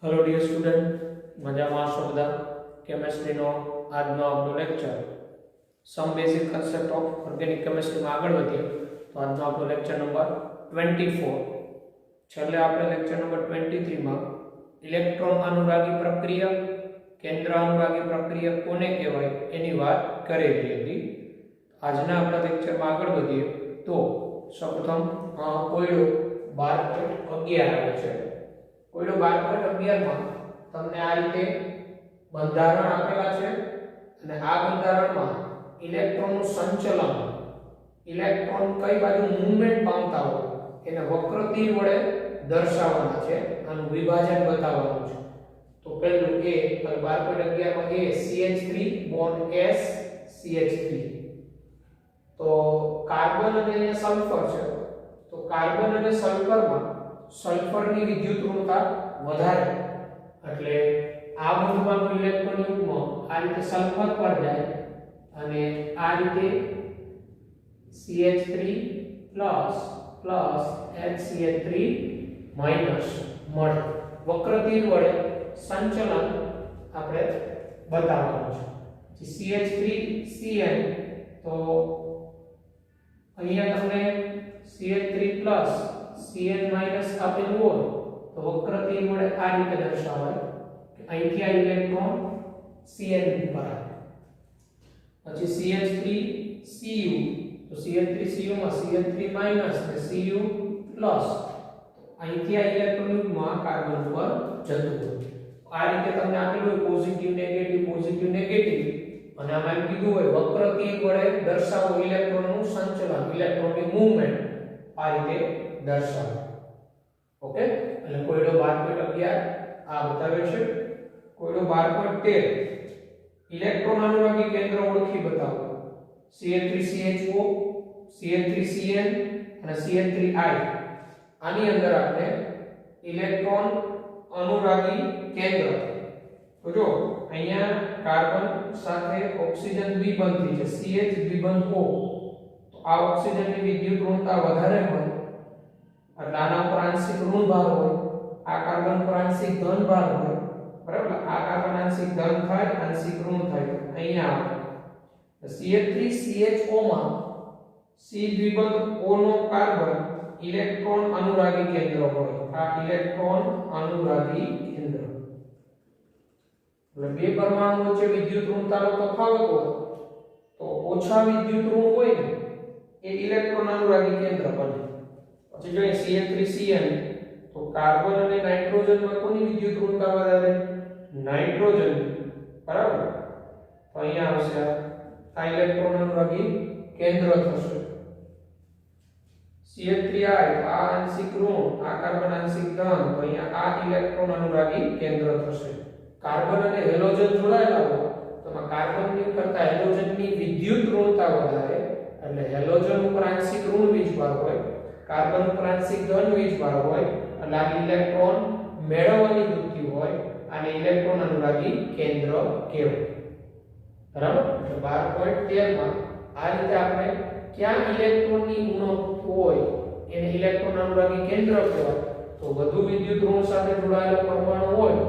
Hello dear student मजामा છો બધા chemistry નો આજનો આપણો lecture some basic concept of organic chemistry માં આગળ વધીએ તો આજનો આપણો લેક્ચર નંબર 24 છેલ્લે આપણે લેક્ચર નંબર 23 માં ઇલેક્ટ્રોન અનુરાગી પ્રક્રિયા કેન્દ્ર અનુરાગી પ્રક્રિયા કોને કહેવાય એની વાત કરેલી હતી આજના આપણા લેક્ચરમાં આગળ વધીએ તો સૌપ્રથમ કોયડો 12.11 આવે છે કોયડો 12.11 માં તમને આ રીતે બંધારણ આપેલા છે અને આ બંધારણમાં ઇલેક્ટ્રોનનું સંચલન ઇલેક્ટ્રોન કઈ બાજુ મૂવમેન્ટ પામતા હોય એને વક્ર તીર વડે દર્શાવવાના છે આનું વિભાજન બતાવવાનું છે તો પહેલું એ 12.11 માં એ CH3 બોન્ડ S CH3 તો કાર્બન અને અહીંયા સલ્ફર છે તો કાર્બન અને સલ્ફરમાં સલ્ફરની વિદ્યુત ઋણતા વધારે એટલે આ બંધમાંનું ઇલેક્ટ્રોન યુગ્મ આ રીતે સલ્ફર પર જાય અને આ રીતે CH3 HCH3 મળે વક્ર તીર વડે સંચલન આપણે બતાવવાનું છે CH3 Cn તો અહીંયા તમને CH3 Cn આપેલું હોય તો વક્ર તીર વડે આ રીતે દર્શાવાય કે અહીંથી આ ઇલેક્ટ્રોન Cn પર આવે પછી CH3 Cu તો CH3 Cu માં CH3 અને Cu અહીંથી આ ઇલેક્ટ્રોન યુગ્મ કાર્બન પર જતું હોય આ રીતે તમને આપેલું હોય પોઝિટિવ નેગેટિવ અને આમાં એમ કીધું હોય વક્ર તીર વડે દર્શાવો ઇલેક્ટ્રોનનું સંચલન ઇલેક્ટ્રોનની મૂવમેન્ટ આ રીતે દર્શાવો ઓકે એટલે કોયડો 12.11 આ બતાવે છે કોયડો 12.13 ઇલેક્ટ્રોન અનુરાગી કેન્દ્ર ઓળખી બતાવો CH3CHO CH3Cn અને CH3I આની અંદર આપણે ઇલેક્ટ્રોન અનુરાગી કેન્દ્ર તો જો અહીંયા કાર્બન સાથે ઓક્સિજન દ્વિબંધી છે CH દ્વિબંધ O તો આ ઓક્સિજનની વિદ્યુત ઋણતા વધારે હોય એટલે આના પર આંશિક ઋણ ભાર હોય આ કાર્બન પર આંશિક ધન ભાર હોય બરાબર આ કાર્બન આંશિક ધન થાય આંશિક ઋણ થાય અહીંયા આવે CH3CHO માં C દ્વિબંધ O નો કાર્બન ઇલેક્ટ્રોન અનુરાગી કેન્દ્ર હોય આ ઇલેક્ટ્રોન અનુરાગી કેન્દ્ર એટલે બે પરમાણુ વચ્ચે વિદ્યુત ઋણતાનો તફાવત હોય તો ઓછા વિદ્યુત ઋણ હોય ને એ ઇલેક્ટ્રોન અનુરાગી કેન્દ્ર બને પછી જોઈએ CH3Cn તો કાર્બન અને નાઇટ્રોજનમાં કોની વિદ્યુત ઋણતા વધારે નાઇટ્રોજન બરાબર તો અહીંયા આવશે આ ઇલેક્ટ્રોન અનુરાગી કેન્દ્ર થશે CH3I આ આંશિક ઋણ આ કાર્બન આંશિક ધન તો અહીંયા આ ઇલેક્ટ્રોન અનુરાગી કેન્દ્ર થશે કાર્બન અને હેલોજન જોડાયેલા હોય તો કાર્બનની કરતા હેલોજનની વિદ્યુત ઋણતા વધારે એટલે હેલોજન ઉપર આંશિક ઋણ વીજભાર હોય કાર્બન ઉપર આંશિક ધન વીજભાર હોય એટલે આ ઇલેક્ટ્રોન મેળવવાની વૃત્તિ હોય અને ઇલેક્ટ્રોન અનુરાગી કેન્દ્ર કહેવાય બરાબર એટલે 12.13 માં આ રીતે આપણે ક્યાં ઇલેક્ટ્રોનની ઉણપ હોય એને ઇલેક્ટ્રોન અનુરાગી કેન્દ્ર કહેવાય તો વધુ વિદ્યુત ઋણ સાથે જોડાયેલો પરમાણુ હોય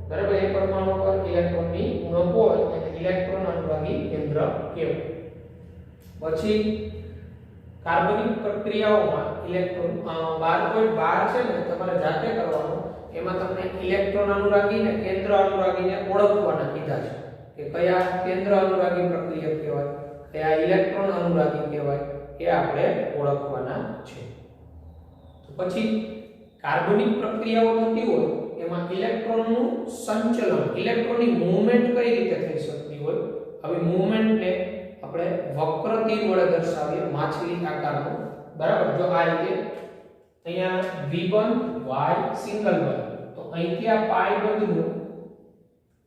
બરાબર એ પરમાણુ પર ઇલેક્ટ્રોનની ઉણપ હોય એને ઇલેક્ટ્રોન અનુરાગી કેન્દ્ર કહેવાય પછી કાર્બનિક પ્રક્રિયાઓમાં ઇલેક્ટ્રોન 12.12 છે ને તમારે જાતે કરવાનું એમાં તમને ઇલેક્ટ્રોન અનુરાગી ને કેન્દ્ર અનુરાગીને ઓળખવાના કીધા છે કે કયા કેન્દ્ર અનુરાગી પ્રક્રિયા કહેવાય કયા ઇલેક્ટ્રોન અનુરાગી કહેવાય એ આપણે ઓળખવાના છે તો પછી કાર્બનિક પ્રક્રિયાઓ થતી હોય એમાં ઇલેક્ટ્રોનનું સંચલન ઇલેક્ટ્રોનની મૂવમેન્ટ કઈ રીતે થઈ શકતી હોય આવી મૂવમેન્ટને આપણે વક્ર તીર વડે દર્શાવીએ માછલી આકારનો બરાબર જો આ રીતે અહીંયા દ્વિબંધ Y સિંગલ બંધ તો અહીંથી આ પાઈ બંધનું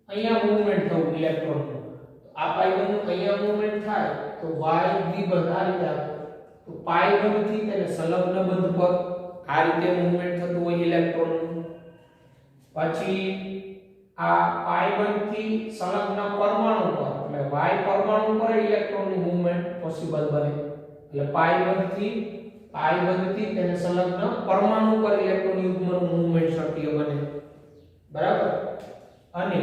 અહીંયા મૂવમેન્ટ થવું ઇલેક્ટ્રોનનું આ પાઈ બંધનું અહીંયા મૂવમેન્ટ થાય તો Y દ્વિબંધ આ રીતે તો પાઈ બંધથી તેને સંલગ્ન બંધ પર આ રીતે મૂવમેન્ટ થતું હોય ઇલેક્ટ્રોનનું પછી આ પાઈ બંધથી સંલગ્ન પરમાણુ પર એટલે Y પરમાણુ પર ઇલેક્ટ્રોનની મૂવમેન્ટ પોસિબલ બને એટલે પાઈ બંધથી તેને સંલગ્ન પરમાણુ પર ઇલેક્ટ્રોન યુગ્મનું મૂવમેન્ટ શક્ય બને બરાબર અને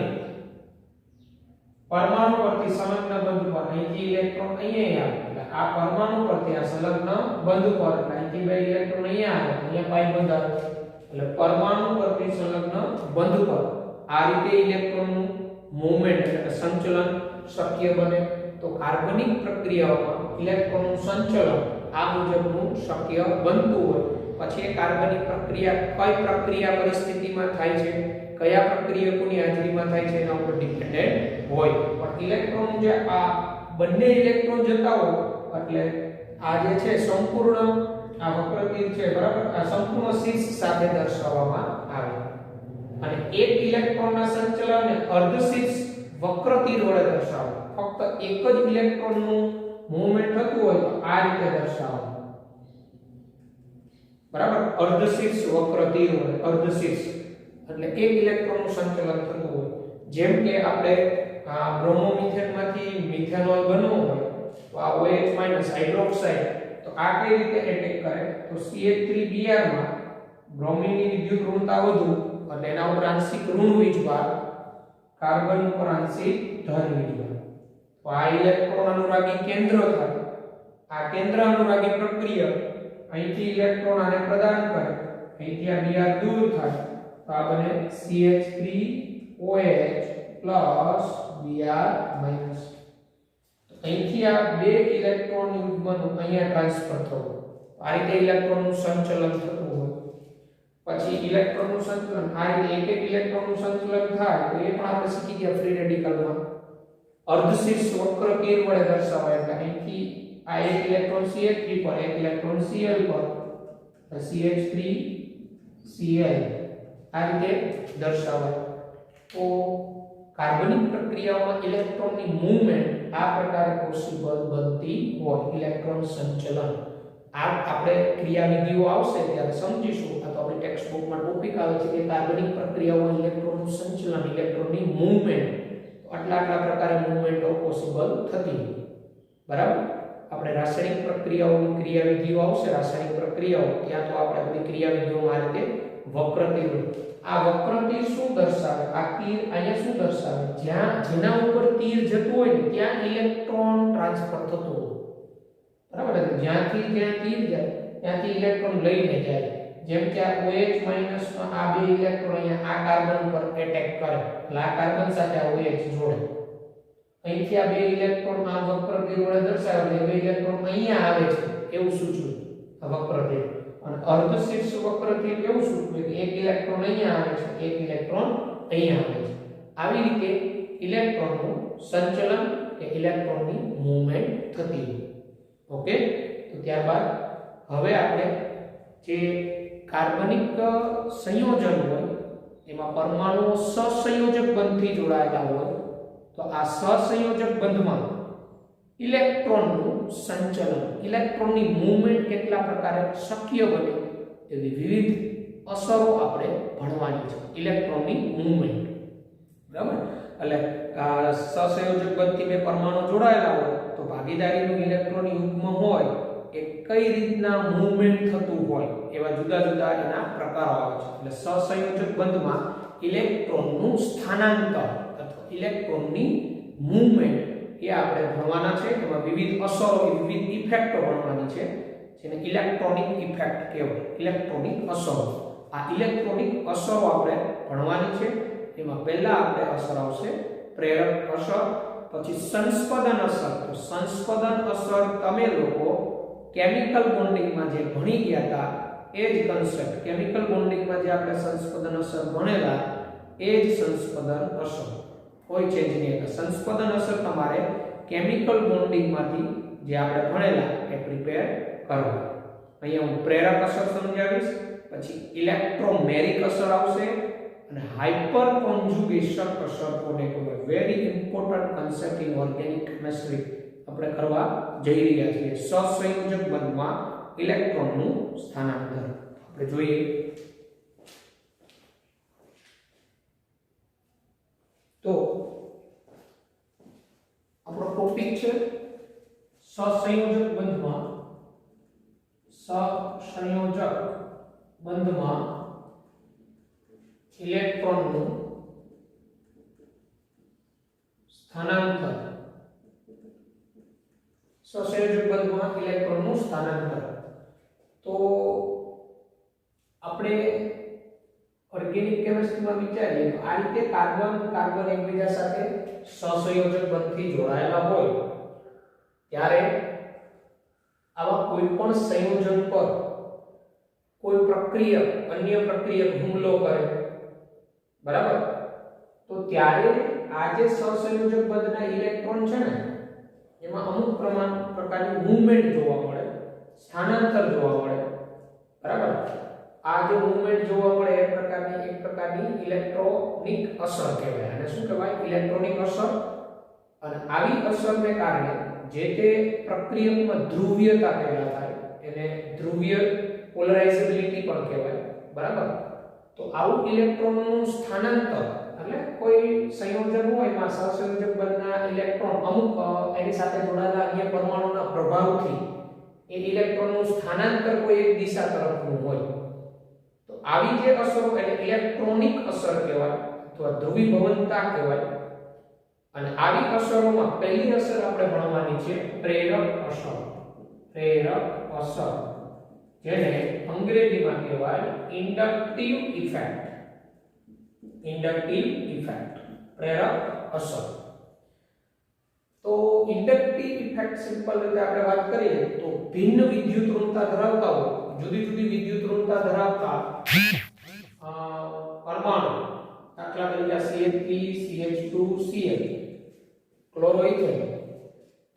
પરમાણુ પરથી સંલગ્ન બંધ પર અહીંથી ઇલેક્ટ્રોન અહીંયા આવે એટલે આ પરમાણુ પરથી આ સંલગ્ન બંધ પર એટલે અહીંથી બે ઇલેક્ટ્રોન અહીંયા આવે અહીંયા પાઈ બંધ આવે એટલે પરમાણુ પરથી સંલગ્ન બંધ પર આ રીતે ઇલેક્ટ્રોનનું મૂવમેન્ટ એટલે કે સંચલન શક્ય બને તો કાર્બનિક પ્રક્રિયાઓમાં ઇલેક્ટ્રોનનું સંચલન આ મુજબનું શક્ય બનતું હોય પછી એ કાર્બનિક પ્રક્રિયા કઈ પ્રક્રિયા પરિસ્થિતિમાં થાય છે કયા પ્રક્રિયકોની હાજરીમાં થાય છે એના ઉપર ડિપેન્ડન્ટ હોય પણ ઇલેક્ટ્રોન જે આ બંને ઇલેક્ટ્રોન જતા હોય એટલે આ જે છે સંપૂર્ણ આ વક્રતીર છે બરાબર આ સંપૂર્ણ શીર્ષ સાથે દર્શાવવામાં આવે અને એક ઇલેક્ટ્રોનના સંચલનને અર્ધ શીર્ષ વક્રતીર વડે દર્શાવો ફક્ત એક જ ઇલેક્ટ્રોનનું મૂવમેન્ટ થતું હોય તો આ રીતે દર્શાવો બરાબર અર્ધ શીર્ષ વક્રતીર વડે અર્ધ શીર્ષ એટલે એક ઇલેક્ટ્રોનનું સંચલન થતું હોય જેમ કે આપણે આ બ્રોમોમિથેનમાંથી મિથેનોલ બનવું હોય તો આ OH- હાઇડ્રોક્સાઇડ તો આ કઈ રીતે એટેક કરે તો CH3Br માં બ્રોમિનની વિદ્યુત ઋણતા વધુ એટલે એના ઉપર આંશિક ઋણ વીજભાર કાર્બન ઉપર આંશિક ધન વીજભાર તો આ ઇલેક્ટ્રોન અનુરાગી કેન્દ્ર થાય આ કેન્દ્ર અનુરાગી પ્રક્રિયા અહીંથી ઇલેક્ટ્રોન આને પ્રદાન કરે અહીંથી આ Br દૂર થાય તો આ બને CH3OH Br- અહીંથી આ બે ઇલેક્ટ્રોન યુગ્મનું અહીંયા ટ્રાન્સફર થવું આ રીતે ઇલેક્ટ્રોનનું સંચલન થતું હોય પછી ઇલેક્ટ્રોનનું સંચલન આ રીતે એક એક ઇલેક્ટ્રોનનું સંચલન થાય તો એ પણ આપણે શીખી ગયા ફ્રી રેડિકલમાં અર્ધ શીર્ષ વક્રતીર વડે દર્શાવાય એટલે અહીંથી આ એક ઇલેક્ટ્રોન CH3 પર એક ઇલેક્ટ્રોન Cl પર CH3 Cl આ રીતે દર્શાવાય તો કાર્બનિક પ્રક્રિયાઓમાં ઇલેક્ટ્રોનની મૂવમેન્ટ આ પ્રકારે પોસિબલ બનતી હોય ઇલેક્ટ્રોન સંચલન આ આપણે ક્રિયાવિધિઓ આવશે ત્યારે સમજીશું આ તો આપણી ટેક્સ્ટ બુકમાં ટોપિક આવે છે કે કાર્બનિક પ્રક્રિયાઓમાં ઇલેક્ટ્રોનનું સંચલન ઇલેક્ટ્રોનની મૂવમેન્ટ તો આટલા પ્રકારે મૂવમેન્ટો પોસિબલ થતી બરાબર આપણે રાસાયણિક પ્રક્રિયાઓની ક્રિયાવિધિઓ આવશે રાસાયણિક પ્રક્રિયાઓ ત્યાં તો આપણે બધી ક્રિયાવિધિઓમાં આ રીતે વક્રતીર આ વક્રતીર શું દર્શાવે આ તીર અહીંયા શું દર્શાવે જ્યાં જેના ઉપર તીર જતું હોય ને ત્યાં ઇલેક્ટ્રોન ટ્રાન્સફર થતો હોય બરાબર જ્યાંથી ત્યાં તીર જાય ત્યાંથી ઇલેક્ટ્રોન લઈને જાય જેમ કે આ OH- માં આ બે ઇલેક્ટ્રોન અહીંયા આ કાર્બન પર એટેક કરે એટલે આ કાર્બન સાથે આ OH જોડે અહીંથી આ બે ઇલેક્ટ્રોન આ વક્રતીર વડે દર્શાવે એટલે બે ઇલેક્ટ્રોન અહીંયા આવે છે એવું સૂચવે આ વક્રતીર અને અર્ધ શીર્ષ વક્રતીર એવું સૂચવે કે એક ઇલેક્ટ્રોન અહીંયા આવે છે એક ઇલેક્ટ્રોન અહીંયા આવે છે આવી રીતે ઇલેક્ટ્રોનનું સંચલન કે ઇલેક્ટ્રોનની મૂવમેન્ટ થતી ઓકે તો ત્યારબાદ હવે આપણે જે કાર્બનિક સંયોજન હોય એમાં પરમાણુઓ સહસંયોજક બંધથી જોડાયેલા હોય તો આ સહસંયોજક બંધમાં ઇલેક્ટ્રોનનું સંચલન ઇલેક્ટ્રોનની મૂવમેન્ટ કેટલા પ્રકારે શક્ય બને તેવી વિવિધ અસરો આપણે ભણવાની છે ઇલેક્ટ્રોનની મૂવમેન્ટ બરાબર એટલે સહસંયોજક બંધથી બે પરમાણુ જોડાયેલા હોય તો ભાગીદારીનું ઇલેક્ટ્રોન યુગ્મ હોય એ કઈ રીતના મૂવમેન્ટ થતું હોય એવા જુદા જુદા એના પ્રકારો આવે છે એટલે સહસંયોજક બંધમાં ઇલેક્ટ્રોનનું સ્થાનાંતર અથવા ઇલેક્ટ્રોનની મૂવમેન્ટ એ આપણે ભણવાના છે એમાં વિવિધ અસરો વિવિધ ઇફેક્ટો ભણવાની છે જેને ઇલેક્ટ્રોનિક ઇફેક્ટ કહેવાય ઇલેક્ટ્રોનિક અસરો આ ઇલેક્ટ્રોનિક અસરો આપણે ભણવાની છે એમાં પહેલા આપણે અસર આવશે પ્રેરક અસર પછી સંસ્પદન અસર તો સંસ્પદન અસર તમે લોકો કેમિકલ બોન્ડિંગમાં જે ભણી ગયા હતા એ જ કન્સેપ્ટ કેમિકલ બોન્ડિંગમાં જે આપણે સંસ્પદન અસર ભણેલા એ જ સંસ્પદન અસર કોઈ ચેન્જ નહીં એટલે સંસ્પદન અસર તમારે કેમિકલ બોન્ડિંગમાંથી જે આપણે ભણેલા એ પ્રિપેર કરવા અહીંયા હું પ્રેરક અસર સમજાવીશ પછી ઇલેક્ટ્રોમેરિક અસર આવશે અને હાઇપર કોન્જુગેશન અસર કોને કહેવાય very important concept in organic chemistry આપણે કરવા જઈ રહ્યા છીએ સહસંયોજક બંધમાં ઇલેક્ટ્રોનનું સ્થાનાંતર આપણે જોઈએ તો આપણો ટોપિક છે સહસંયોજક બંધમાં ઇલેક્ટ્રોનનું સ્થાનાંતર, સહસંયોજક બંધમાં ઇલેક્ટ્રોનનું સ્થાનાંતર. તો આપણે ઓર્ગેનિક કેમિસ્ટ્રીમાં વિચારીએ તો આ રીતે કાર્બન એકબીજા સાથે સહસંયોજક બંધથી જોડાયેલા હોય ત્યારે આવા કોઈ પણ સંયોજન પર કોઈ પ્રક્રિયક અન્ય પ્રક્રિયક હુમલો કરે, બરાબર, તો ત્યારે આ જે સહસંયોજક બંધના ઇલેક્ટ્રોન છે ને એમાં અમુક પ્રકારની મૂવમેન્ટ જોવા મળે, સ્થાનાંતર જોવા મળે, બરાબર. આ જે મૂવમેન્ટ જોવા મળે એક પ્રકારની ઇલેક્ટ્રોનિક અસર કહેવાય. અને શું કહેવાય? ઇલેક્ટ્રોનિક અસર. અને આવી અસરને કારણે જે તે પ્રક્રિયકમાં ધ્રુવીયતા પેદા થાય, એને ધ્રુવીય પોલરાઇઝેબિલિટી પણ કહેવાય, બરાબર. તો આવું ઇલેક્ટ્રોનનું સ્થાનાંતર એટલે કોઈ સંયોજન હોય એમાં સહસંયોજક બંધના ઇલેક્ટ્રોન અમુક એની સાથે જોડાયેલા અન્ય પરમાણુના પ્રભાવથી એ ઇલેક્ટ્રોનનું સ્થાનાંતર કોઈ એક દિશા તરફનું હોય તો આવી જે અસરો એટલે ઇલેક્ટ્રોનિક અસર કહેવાય અથવા ધ્રુવીભવનતા કહેવાય. અને આવી અસરોમાં પહેલી અસર આપણે ભણવાની છે પ્રેરક અસર. પ્રેરક અસર જેને અંગ્રેજીમાં કહેવાય ઇન્ડક્ટિવ ઇફેક્ટ. ઇન્ડક્ટિવ ઇફેક્ટ, પ્રેરક અસર. તો ઇન્ડક્ટિવ ઇફેક્ટ સિમ્પલ રીતે આપણે વાત કરીએ તો ભિન્ન વિદ્યુત ઋણતા ધરાવતા હોય, જુદી જુદી વિદ્યુત ઋણતા ધરાવતા પરમાણુ, દાખલા તરીકે CH3, CH2, Cl, ક્લોરોઇથેન,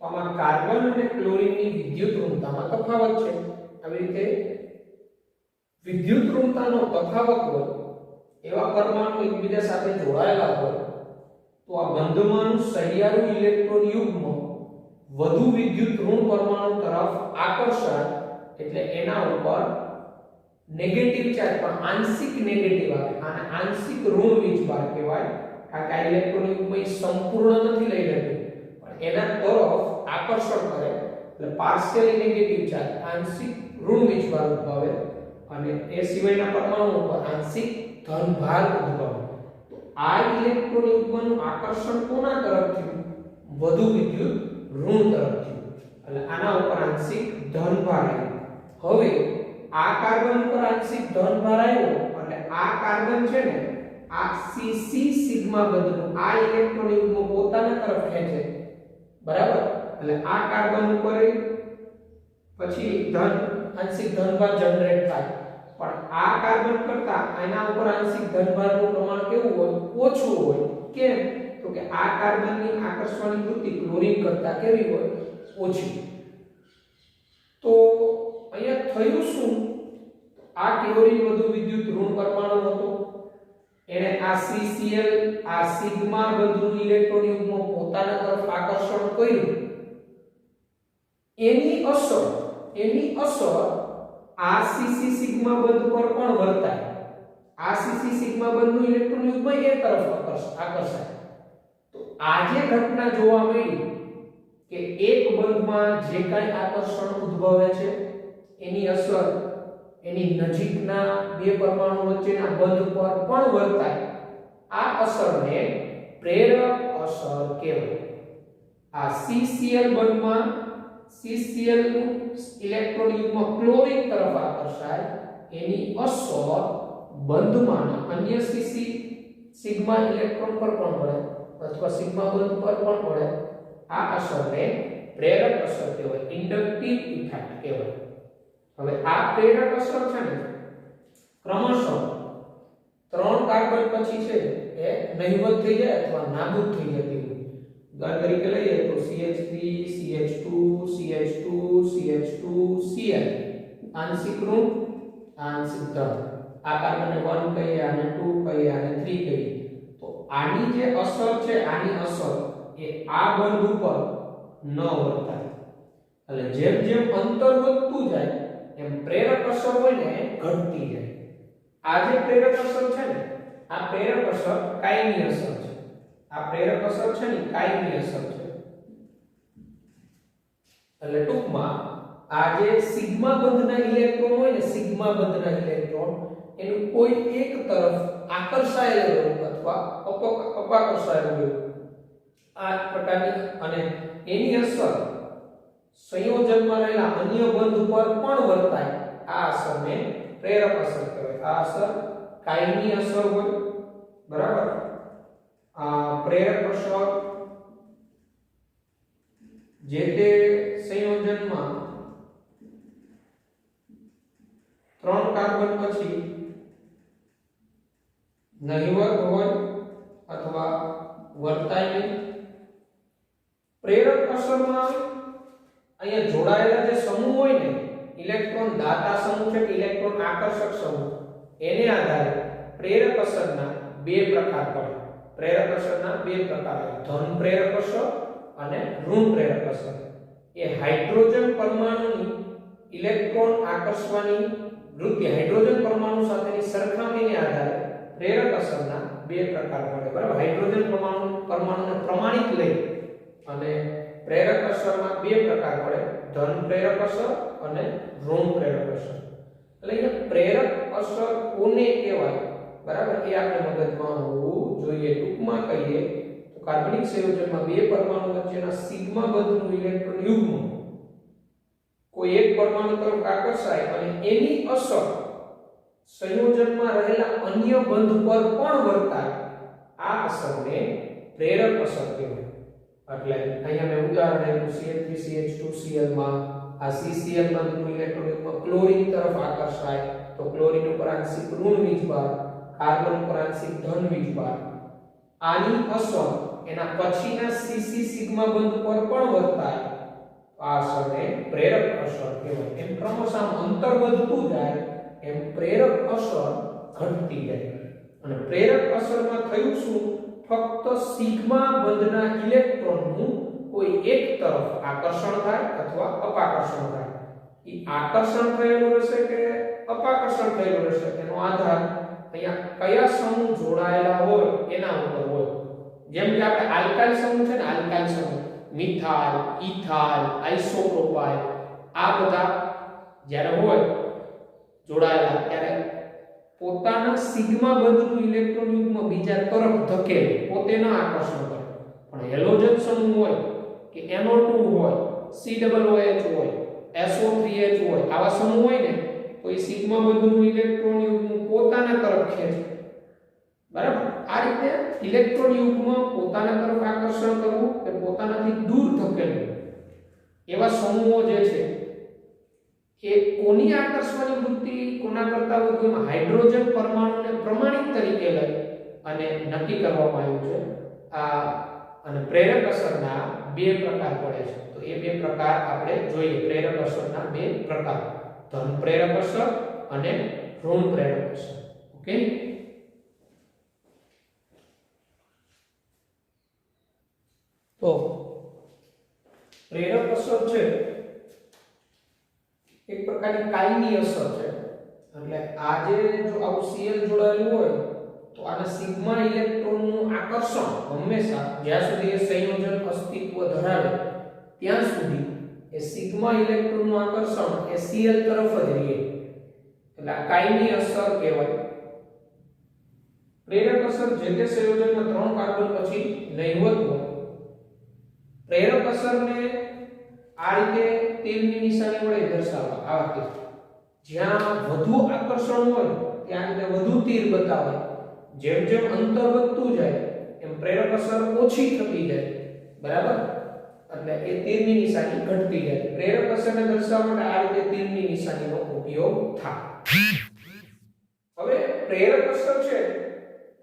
તો આમાં કાર્બન અને ક્લોરીનની વિદ્યુત ઋણતામાં તફાવત છે. આવી રીતે વિદ્યુત ઋણતાનો તફાવત હોય એવા પરમાણુ એકબીજા સાથે જોડાયેલા હોય તો આ બંધમાંનું સહિયારું ઇલેક્ટ્રોન યુગ્મ વધુ વિદ્યુત ઋણ પરમાણુ તરફ આકર્ષાય એટલે એના ઉપર નેગેટિવ ચાર્જ પણ આંશિક નેગેટિવ આવે. આને આંશિક ઋણ વીજભાર કહેવાય. કારણ કે આ ઇલેક્ટ્રોન યુગ્મ સંપૂર્ણ નથી લઈ લેતું પણ એના તરફ આકર્ષણ કરે એટલે પાર્શિયલી નેગેટિવ ચાર્જ, આંશિક ઋણ વીજભાર ઉદ્ભવે અને એ સિવાયના પરમાણુ ઉપર આંશિક ધનભાર ઉદ્ભવે. તો આ ઇલેક્ટ્રોન યુગ્મનું આકર્ષણ કોના તરફ થયું? વધુ વિદ્યુત ઋણ તરફ થયું. એટલે આના ઉપર આંશિક ધનભાર આવ્યો. હવે આ કાર્બન ઉપર આંશિક ધનભાર આવ્યો એટલે આ કાર્બન છે ને આ Cc સિગ્મા બંધનું આ ઇલેક્ટ્રોન યુગ્મ પોતાના તરફ ખેંચે, બરાબર. એટલે આ કાર્બન ઉપર પછી આંશિક ધનભાર જનરેટ થાય. પણ આ કાર્બન કરતા એના ઉપર આંશિક ધનભારનું પ્રમાણ કેવું હોય? ઓછું હોય. કેમ? તો કે આ કાર્બનની આકર્ષવાની વૃત્તિ ક્લોરીન કરતા કેવી હોય? ઓછી. તો અહીંયા થયું શું? આ ક્લોરીન વધુ વિદ્યુત ઋણ પરમાણુ હતો, એને આ CCl આ સિગ્મા બંધનું ઇલેક્ટ્રોન યુગ્મ પોતાના તરફ આકર્ષણ કર્યું. એની અસર આ Cc સિગ્મા બંધ પર પણ વર્તાય. આ Cc સિગ્મા બંધનું ઇલેક્ટ્રોન યુગ્મ એ તરફ આકર્ષાય. તો આ જે ઘટના જોવા મળી કે એક બંધમાં જે કાંઈ આકર્ષણ ઉદ્ભવે છે એની અસર એની નજીકના બે પરમાણુ વચ્ચેના બંધ પર પણ વર્તાય. આ અસરને પ્રેરક અસર કહેવાય. આ CCl બંધમાં CCl નું ઇલેક્ટ્રોન યુગ્મ ક્લોરીન તરફ આકર્ષાય એની અસર બંધમાંના અન્ય Cc સિગ્મા ઇલેક્ટ્રોન પર પણ પડે અથવા સિગ્મા બંધ પર પણ પડે. આ અસરને પ્રેરક અસર કહેવાય, ઇન્ડક્ટિવ ઇફેક્ટ કહેવાય. હવે આ પ્રેરક અસર છે ને ક્રમશઃ 3 કાર્બન પછી છે એ નહિવત થઈ જાય અથવા નાબૂદ થઈ જતી હોય. ઉદાહરણ તરીકે લઈએ તો CH3, CH2, CH2, CH2, Cl, આંશિક ઋણ, આંશિક ધન. આ કાર્બનને 1 કહીએ, આને 2 કહીએ, આને 3 કહીએ. તો આની જે અસર છે, આની અસર એ આ બંધ ઉપર ન વર્તાય. એટલે જેમ જેમ અંતર વધતું જાય એમ પ્રેરક અસર હોય ને ઘટતી જાય. આ જે પ્રેરક અસર છે ને આ પ્રેરક અસર કાયમી અસર છે. આ પ્રેરક અસર છે ને કાયમી અસર છે. એટલે ટૂંકમાં આ જે સિગ્મા બંધના ઇલેક્ટ્રોન હોય ને સિગ્મા બંધના ઇલેક્ટ્રોન એનું કોઈ એક તરફ આકર્ષાયેલું રહેવું અથવા અપાકર્ષાયેલું રહેવું, આ પ્રકારની, અને એની અસર સંયોજનમાં રહેલા અન્ય બંધ ઉપર પણ વર્તાય, આ અસરને પ્રેરક અસર કહેવાય. આ અસર કાયમી અસર હોય, બરાબર. આ પ્રેરક અસર જે તે સંયોજનમાં 3 કાર્બન પછી નહિવત હોય અથવા વર્તાય નહીં. પ્રેરક અસરમાં અહીંયા જોડાયેલા જે સમૂહ હોય ને, ઇલેક્ટ્રોન દાતા સમૂહ છે કે ઇલેક્ટ્રોન આકર્ષક સમૂહ, એને આધારે પ્રેરક અસરના 2 પ્રકાર પડે. પ્રેરક અસરના 2 પ્રકાર હોય, ધન પ્રેરક અસર અને ઋણ પ્રેરક અસર. એ હાઇડ્રોજન પરમાણુની ઇલેક્ટ્રોન આકર્ષવાની વૃત્તિ, હાઇડ્રોજન પરમાણુ સાથેની સરખામણીને આધારે પ્રેરક અસરના 2 પ્રકાર પડે, બરાબર. હાઇડ્રોજન પરમાણુને પ્રમાણિત લઈ અને પ્રેરક અસરમાં 2 પ્રકાર પડે, ધન પ્રેરક અસર અને ઋણ પ્રેરક અસર. એટલે અહીંયા પ્રેરક અસર કોને કહેવાય, બરાબર, એ આપણે મગજમાં હોવું જોઈએ. ટૂંકમાં કહીએ તો કાર્બનિક સંયોજનમાં 2 પરમાણુ વચ્ચેના સિગ્મા બંધનું ઇલેક્ટ્રોન યુગ્મ કોઈ એક પરમાણુ તરફ આકર્ષાય અને એની અસર સંયોજનમાં રહેલા અન્ય બંધ પર પણ વર્તાય, આ અસરને પ્રેરક અસર કહેવાય. એટલે અહીંયા મેં ઉદાહરણ આપ્યું, CH3CH2Cl માં આ CCl બંધનું ઇલેક્ટ્રોન યુગ્મ ક્લોરીન તરફ આકર્ષાય તો ક્લોરીન ઉપર આંશિક ઋણ વીજભાર, કાર્બન ઉપર આંશિક ધન વીજભાર. આની અસર એના પછીના CC સિગ્મા બંધ પર પણ વર્તાય, આ અસરને પ્રેરક અસર કહેવાય. એમ ક્રમશઃ અંતર વધતું જાય એમ પ્રેરક અસર ઘટતી જાય. અને પ્રેરક અસરમાં થયું શું, ફક્ત સિગ્મા બંધના ઇલેક્ટ્રોનનું કોઈ એક તરફ આકર્ષણ થાય અથવા અપાકર્ષણ થાય. એ આકર્ષણ થયેલું રહેશે કે અપાકર્ષણ થયેલું રહેશે એનો આધાર અહીંયા કયા સમૂહ જોડાયેલા હોય એના ઉપર હોય. જેમ કે આપણે આલ્કાઇલ સમૂહ છે ને, આલ્કાઇલ સમૂહ મિથાઇલ, ઇથાઇલ, આઇસોપ્રોપાઇલ, આ બધા જ્યારે હોય જોડાયેલા ત્યારે પોતાના સિગ્મા બંધનું ઇલેક્ટ્રોન યુગ્મ બીજા તરફ ધકેલે, પોતે ન આકર્ષણ કરે. પણ હેલોજન સમૂહ હોય કે NO2 હોય, COOH હોય, SO3H હોય, આવા સમૂહ હોય ને તો એ સિગ્મા બંધનું ઇલેક્ટ્રોન યુગ્મ પોતાના તરફ ખેંચે, બરાબર. આ રીતે ઇલેક્ટ્રોન યુગ્મ પોતાના તરફ આકર્ષણ કરવું કે પોતાનાથી દૂર ધકેલવું, એવા સમૂહો જે છે એ કોની આકર્ષવાની વૃત્તિ કોના કરતા વધુ, એમાં હાઇડ્રોજન પરમાણુને પ્રમાણિત તરીકે લઈ અને નક્કી કરવામાં આવ્યું છે. આ અને પ્રેરક અસરના 2 પ્રકાર પડે છે. તો એ 2 પ્રકાર આપણે જોઈએ. પ્રેરક અસરના 2 પ્રકાર, ધન પ્રેરક અસર અને ઋણ પ્રેરક અસર. ઓકે. તો પ્રેરક અસર છે એક પ્રકારની કાયમી અસર છે. એટલે આજે જો આવું Cl જોડાયેલું હોય તો આના સિગ્મા ઇલેક્ટ્રોનનું આકર્ષણ હંમેશા જ્યાં સુધી એ સંયોજન અસ્તિત્વ ધરાવે ત્યાં સુધી એ સિગ્મા ઇલેક્ટ્રોનનું આકર્ષણ એ Cl તરફ જ રહે. એટલે આ કાયમી અસર કહેવાય. પ્રેરક અસર જે તે સંયોજનમાં 3 કાર્બન પછી નહિવત હોય. પ્રેરક અસરને આ રીતે તીરની નિશાની વડે દર્શાવવા આવા કે જ્યાં વધુ આકર્ષણ હોય ત્યાં રીતે વધુ તીર બતાવાય. જેમ જેમ અંતર વધતું જાય એમ પ્રેરક અસર ઓછી થતી જાય, બરાબર. એટલે એ તીરની નિશાની ઘટતી જાય. પ્રેરક અસરને દર્શાવવા માટે આ રીતે તીરની નિશાનીનો ઉપયોગ થાય. હવે પ્રેરક અસર છે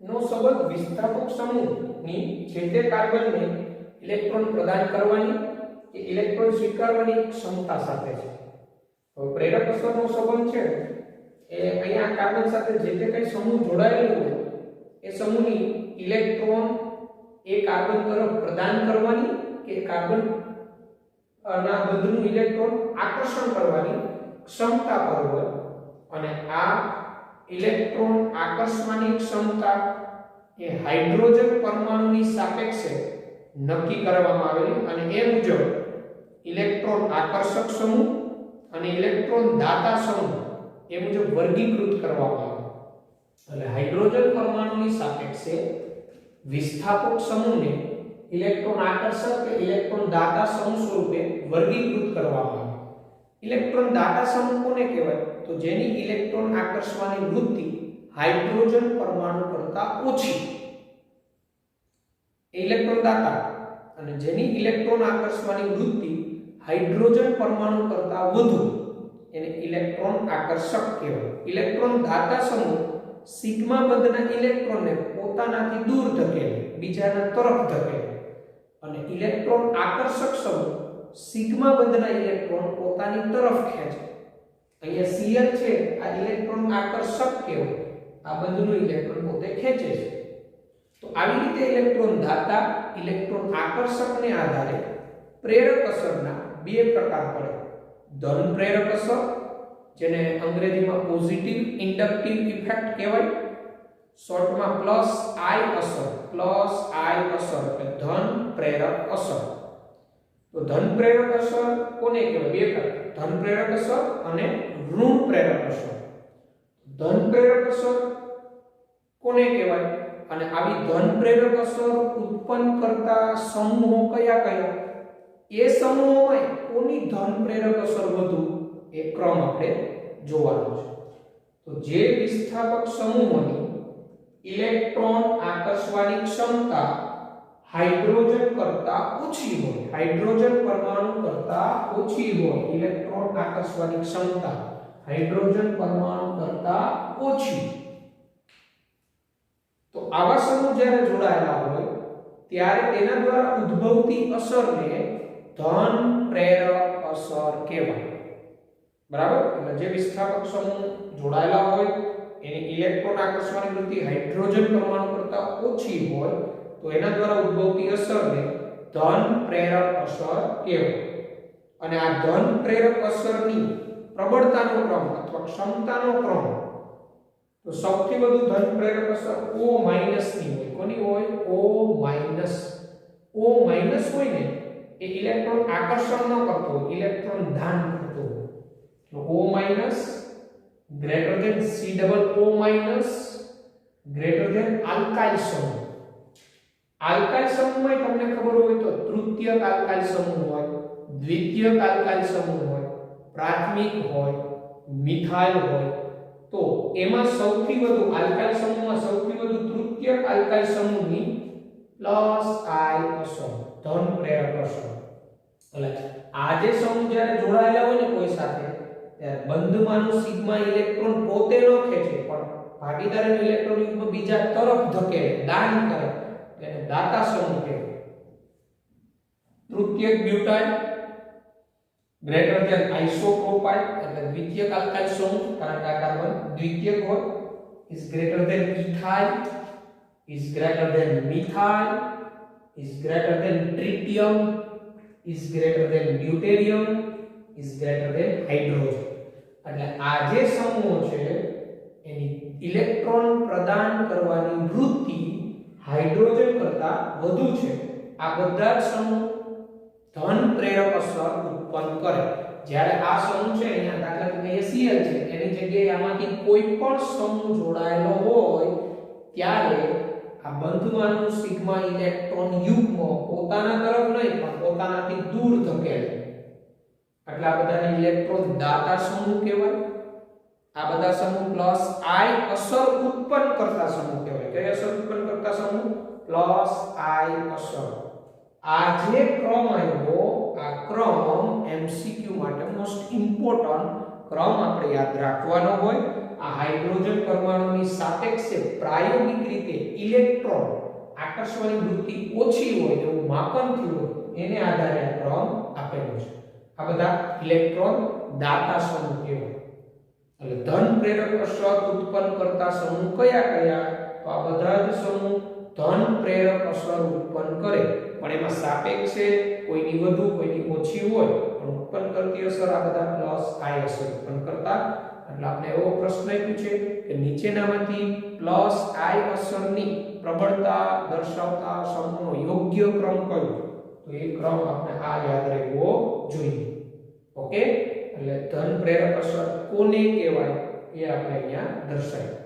નો સંબંધ વિસ્થાપક સમૂહની જે તે કાર્બનને ઇલેક્ટ્રોન પ્રદાન કરવાની કે ઇલેક્ટ્રોન સ્વીકારવાની ક્ષમતા સાથે છે. હવે પ્રેરક અસરનો સંબંધ છે એ અહીંયા કાર્બન સાથે જે તે કઈ સમૂહ જોડાયેલો હોય એ સમૂહની ઇલેક્ટ્રોન એ કાર્બન તરફ પ્રદાન કરવાની કે કાર્બન ના બંધનું ઇલેક્ટ્રોન આકર્ષણ કરવાની ક્ષમતા પર હોય. અને આ ઇલેક્ટ્રોન આકર્ષવાની ક્ષમતા એ હાઇડ્રોજન પરમાણુની સાપેક્ષે નક્કી કરવામાં આવેલી અને એ મુજબ ઇલેક્ટ્રોન આકર્ષક સમૂહ અને ઇલેક્ટ્રોન દાતા સમૂહ એ મુજબ વર્ગીકૃત કરવામાં આવે. એટલે હાઇડ્રોજન પરમાણુની સાપેક્ષે વિસ્થાપક સમૂહને ઇલેક્ટ્રોન આકર્ષક કે ઇલેક્ટ્રોન દાતા સમૂહ સ્વરૂપે વર્ગીકૃત કરવામાં આવે. ઇલેક્ટ્રોન દાતા સમૂહ કોને કહેવાય? તો જેની ઇલેક્ટ્રોન આકર્ષવાની વૃત્તિ હાઇડ્રોજન પરમાણુ કરતા ઓછી. ઇલેક્ટ્રોન દાતા અને જેની ઇલેક્ટ્રોન આકર્ષવાની વૃત્તિ હાઇડ્રોજન પરમાણુ કરતા વધુ એને ઇલેક્ટ્રોન આકર્ષક કહેવાય. ઇલેક્ટ્રોન દાતા સમૂહ સિગ્મા બંધના ઇલેક્ટ્રોનને પોતાનાથી દૂર ધકેલે, બીજાના તરફ ધકેલે, અને ઇલેક્ટ્રોન આકર્ષક સમૂહ સિગ્મા બંધના ઇલેક્ટ્રોન પોતાની તરફ ખેંચે. અહીંયા Cl છે આ ઇલેક્ટ્રોન આકર્ષક કહેવાય, આ બંધનું ઇલેક્ટ્રોન પોતે ખેંચે છે. તો આવી રીતે ઇલેક્ટ્રોન દાતા ઇલેક્ટ્રોન આકર્ષકને આધારે પ્રેરક અસરના બે પ્રકાર પડે. ધન પ્રેરક અસર, જેને અંગ્રેજીમાં પોઝિટિવ ઇન્ડક્ટિવ ઇફેક્ટ કહેવાય, શોર્ટમાં પ્લસ આઈ અસર એટલે ધન પ્રેરક અસર. તો ધન પ્રેરક અસર કોને કહેવાય? બે પ્રકાર, ધન પ્રેરક અસર અને ઋણ પ્રેરક અસર. ધન પ્રેરક અસર કોને કહેવાય અને આવી ધન પ્રેરક અસર ઉત્પન્ન કરતા સમૂહો કયા કયા? એ સમૂહોમાં કોની ધન પ્રેરક અસર વધુ એ ક્રમ આપણે જોવાનો છે. તો જે વિસ્થાપક સમૂહોની ઇલેક્ટ્રોન આકર્ષવાની ક્ષમતા હાઇડ્રોજન કરતા ઓછી હોય, હાઇડ્રોજન પરમાણુ કરતા ઓછી હોય, ઇલેક્ટ્રોન આકર્ષવાની ક્ષમતા હાઇડ્રોજન પરમાણુ કરતા ઓછી, તો આવા સમૂહ જ્યારે જોડાયેલા હોય ત્યારે તેના દ્વારા ઉદ્ભવતી અસરને ધન પ્રેરક અસર કહેવાય. બરાબર? એટલે જે વિસ્થાપક સમૂહ જોડાયેલા હોય એની ઇલેક્ટ્રોન આકર્ષવાની વૃત્તિ હાઇડ્રોજન પરમાણુ કરતા ઓછી હોય તો એના દ્વારા ઉદ્ભવતી અસરને ધન પ્રેરક અસર કહેવાય. અને આ ધન પ્રેરક અસરની પ્રબળતાનો ક્રમ અથવા ક્ષમતાનો ક્રમ, તો સૌથી વધુ ધન પ્રેરક અસર O- ની હોય. કોની હોય? O- હોય ને એ ઇલેક્ટ્રોન આકર્ષણ ન કરતો હોય, ઇલેક્ટ્રોન દાન કરતો હોય. તો O- greater than COO- greater than alkyl સમૂહ. આલ્કાઇલ સમૂહમાં તમને ખબર હોય તો તૃતીયક આલ્કાઇલ સમૂહ હોય, દ્વિતીયક આલ્કાઇલ સમૂહ હોય, પ્રાથમિક હોય, મિથાઇલ હોય. તો એમાં સૌથી વધુ આલ્કાઇલ સમૂહમાં સૌથી વધુ તૃતીયક આલ્કાઇલ સમૂહની પ્લસ આઈ અસર, ધન પ્રેરક અસર. એટલે આ જે સમૂહ જ્યારે જોડાયેલા હોય ને કોઈ સાથે ત્યારે બંધમાંનું સિગ્મા ઇલેક્ટ્રોન પોતે ન ખેંચે પણ ભાગીદારનો ઇલેક્ટ્રોન યુગ્મ બીજા તરફ ધકેલે, દાન કરે, તેને દાતા સમૂહ કહેવાય. તૃતીયક બ્યુટાઇલ ગ્રેટર ધેન આઇસોપ્રોપાઇલ એટલે દ્વિતીયક આલ્કાઇલ સમૂહ, કારણ કે આ કાર્બન દ્વિતીયક હોય, is greater than ethyl, is greater than methyl, is greater than tritium, is greater than deuterium, is greater than hydrogen. એટલે આ જે સમૂહો છે એની ઇલેક્ટ્રોન પ્રદાન કરવાની વૃત્તિ હાઇડ્રોજન કરતા વધુ છે. આ બધા જ સમૂહ ધન પ્રેરક અસર ઉત્પન્ન કરે. જ્યારે આ સમૂહ છે અહીંયા દાખલા તરીકે Cl છે એની જગ્યાએ આમાંથી કોઈ પણ સમૂહ જોડાયેલો હોય ત્યારે આ બંધમાંનું સિગ્મા ઇલેક્ટ્રોન યુગ્મ પોતાના તરફ નહીં પણ પોતાનાથી દૂર ધકેલે. એટલે આ બધાને ઇલેક્ટ્રોન દાતા સમૂહ કહેવાય. આ બધા સમૂહ પ્લસ આઈ અસર ઉત્પન્ન કરતા સમૂહ કહેવાય. કઈ અસર ઉત્પન્ન કરતા સમૂહ? પ્લસ આઈ અસર. આ જે ક્રમ આવ્યો આ ક્રમ MCQ માટે મોસ્ટ ઇમ્પોર્ટન્ટ ક્રમ આપણે યાદ રાખવાનો હોય. આ હાઇડ્રોજન પરમાણુની સાપેક્ષે પ્રાયોગિક રીતે ઇલેક્ટ્રોન આકર્ષવાની વૃત્તિ ઓછી હોય એવું માપન થયું હોય એને આધારે આ ક્રમ આપેલો છે. આ બધા ઇલેક્ટ્રોન દાતા સમૂહ કહેવાય. એટલે ધન પ્રેરક અસર ઉત્પન્ન કરતા સમૂહ કયા કયા? તો આ બધા જ સમૂહ ધન પ્રેરક અસર ઉત્પન્ન કરે પણ એમાં સાપેક્ષે કોઈની વધુ કોઈની ઓછી હોય પણ ઉત્પન્ન કરતી અસર આ બધા પ્લસ આઈ અસર ઉત્પન્ન કરતા. એટલે આપણે એવો પ્રશ્ન પૂછે કે નીચેનામાંથી પ્લસ આઈ અસરની પ્રબળતા દર્શાવતા સમૂહનો યોગ્ય ક્રમ કયો? તો એ ક્રમ આપણે આ યાદ રાખવો જોઈએ. ઓકે, એટલે ધન પ્રેરક અસર કોને કહેવાય એ આપણે અહીંયા દર્શાવ્યું.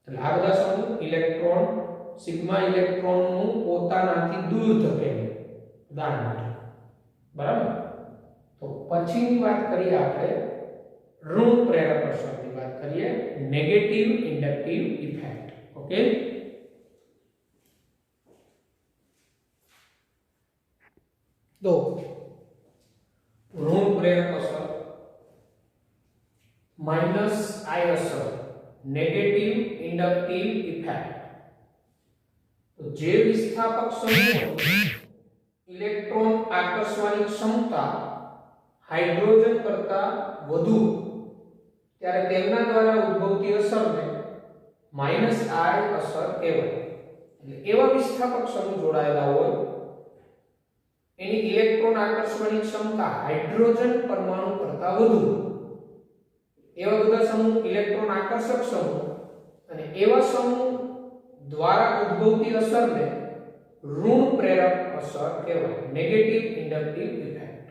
એટલે આ બધા સમૂહ ઇલેક્ટ્રોન સિગ્મા ઇલેક્ટ્રોનનું પોતાનાથી દૂર ધકેલે દાન માટે, બરાબર. તો પછીની વાત કરીએ આપણે ઋણ પ્રેરક અસરની વાત કરીએ, નેગેટિવ ઇન્ડક્ટિવ ઇફેક્ટ. ઓકે, તો ઋણ પ્રેરક અસર, માઇનસ આઈ અસર, નેગેટિવ ઇન્ડક્ટિવ ઇફેક્ટ. તો જે વિસ્થાપક સમૂહ ઇલેક્ટ્રોન આકર્ષવાની ક્ષમતા હાઇડ્રોજન કરતા વધુ, ત્યારે તેમના દ્વારા ઉદ્ભવતી અસરને માઇનસ આઈ અસર કહેવાય. એટલે એવા વિસ્થાપક સમૂહ જોડાયેલા હોય એની ઇલેક્ટ્રોન આકર્ષવાની ક્ષમતા હાઇડ્રોજન પરમાણુ કરતા વધુ, એવા બધા સમૂહ ઇલેક્ટ્રોન આકર્ષક સમૂહ, અને એવા સમૂહ દ્વારા ઉદ્ભવતી અસરને ઋણ પ્રેરક અસર કહેવાય, નેગેટિવ ઇન્ડક્ટિવ ઇફેક્ટ.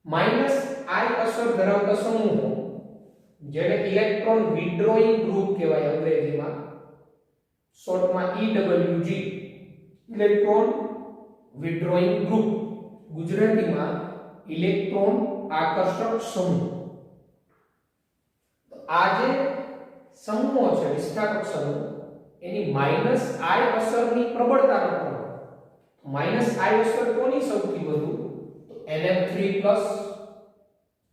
માઇનસ આઈ અસર ધરાવતા સમૂહો જેને ઇલેક્ટ્રોન વિડ્રોઈંગ ગ્રુપ કહેવાય અંગ્રેજીમાં, શોર્ટમાં EWG, ઇલેક્ટ્રોન વિડ્રોઈંગ ગ્રુપ, ગુજરાતીમાં ઇલેક્ટ્રોન આકર્ષક સમૂહ. આ જે સમૂહો છે વિસ્થાપક સમૂહ, એની માઇનસ આઈ અસરની પ્રબળતાનો પ્રમાણ, માઇનસ આઈ અસર કોની સૌથી વધુ, તો NF3+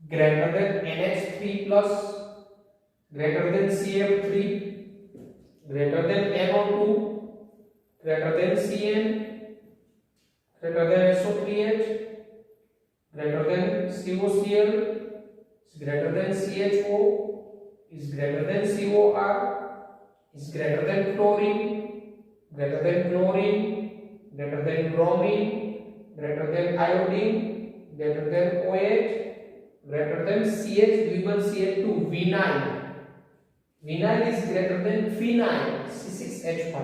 greater than NH3+, greater than CF3, greater than NO2, greater than Cn, greater than SO3H, greater than COCl, greater than CHO, is greater than COR, is greater than chlorine, greater than chlorine, greater than bromine, greater than iodine, greater than OH, greater than CH3CH2, vinyl. Vinyl is greater than phenyl, C6H5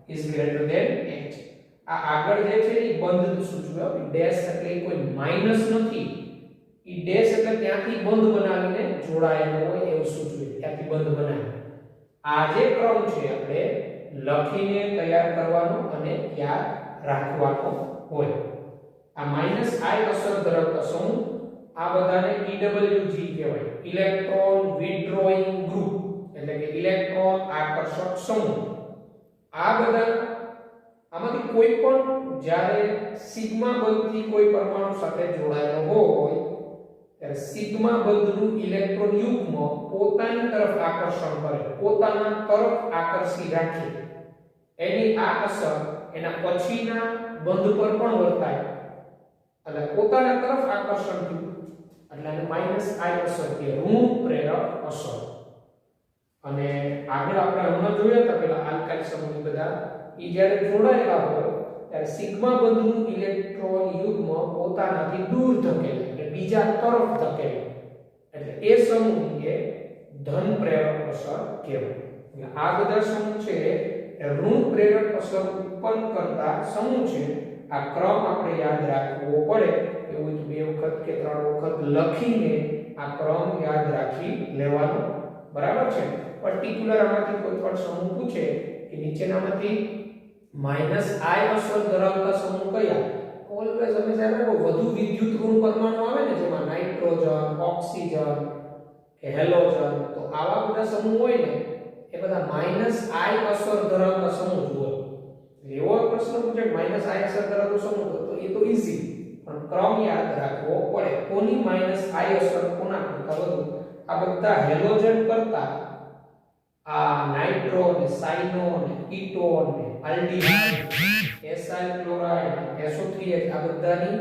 is greater than H. આ આગળ જે છે એ બંધ સૂચવે, dash એટલે કોઈ minus નથી, ઈ dash એટલે ત્યાંથી બંધ બનાવીને જોડાયેલો હોય એવું સૂચવે, ત્યાંથી બંધ બનાવે. આ જે ક્રમ છે આપણે લખીને તૈયાર કરવાનો અને યાદ રાખવાનો હોય. આ માઇનસ આઈ અસર ધરાવતા સમૂહ, આ બધાને EWG કહેવાય, ઇલેક્ટ્રોન વિડ્રોઈંગ ગ્રુપ, એટલે કે ઇલેક્ટ્રોન આકર્ષક સમૂહ. આ બધા આમાંથી કોઈ પણ જ્યારે સિગ્મા બંધથી કોઈ પરમાણુ સાથે જોડાયેલો હોય ત્યારે સિગ્મા બંધનું ઇલેક્ટ્રોન યુગ્મ પોતાની તરફ આકર્ષણ કરે, પોતાના તરફ આકર્ષી રાખે, એની આ અસર એના પછીના બંધ પર પણ વર્તાય, એટલે પોતાના તરફ આકર્ષણ થયું, એટલે આને માઇનસ આઈ અસર કે ઋણ પ્રેરક અસર. અને આગળ આપણે હમણાં જોયા હતા પેલા આલ્કાઇલ સમૂહ બધા, ઈ જ્યારે જોડાયેલા હોય ત્યારે સિગ્મા બંધનું ઇલેક્ટ્રોન યુગ્મ પોતાનાથી દૂર ધકેલે, એટલે બીજા તરફ ધકેલે, એટલે એ સમૂહને ધન પ્રેરક અસર કહેવાય. એટલે આ બધા સમૂહ છે એ ઋણ પ્રેરક અસર ઉત્પન્ન કરતા સમૂહ છે. આ ક્રમ આપણે યાદ રાખવો પડે, એવું 2 વખત કે 3 વખત લખીને આ ક્રમ યાદ રાખી લેવાનો, બરાબર છે. પર્ટિક્યુલર આમાંથી કોઈ પણ સમૂહ પૂછે કે નીચેનામાંથી માઇનસ આઈ અસર ધરાવતા સમૂહ કયા, ઓલવેઝ હંમેશા વધુ વિદ્યુત ઋણ પરમાણુ આવે ને, જેમાં નાઇટ્રોજન, ઓક્સિજન કે હેલોજન, તો આવા બધા સમૂહ હોય ને એ બધા માઇનસ આઈ અસર ધરાવતા સમૂહ હોય. એવો પ્રશ્ન પૂછે માઇનસ આઈ અસર ધરાવતો સમૂહ, તો એ તો ઈઝી, પણ ક્રમ યાદ રાખવો પડે. કોની માઇનસ આઈ અસર કોના કરતા વધુ, આ બધા હેલોજન કરતા આ નાઇટ્રો ને સાયનો ને કીટો ને આલ્ડીહાઇડ, એસાઇલ ક્લોરાઇડ, SO3H, આ બધાની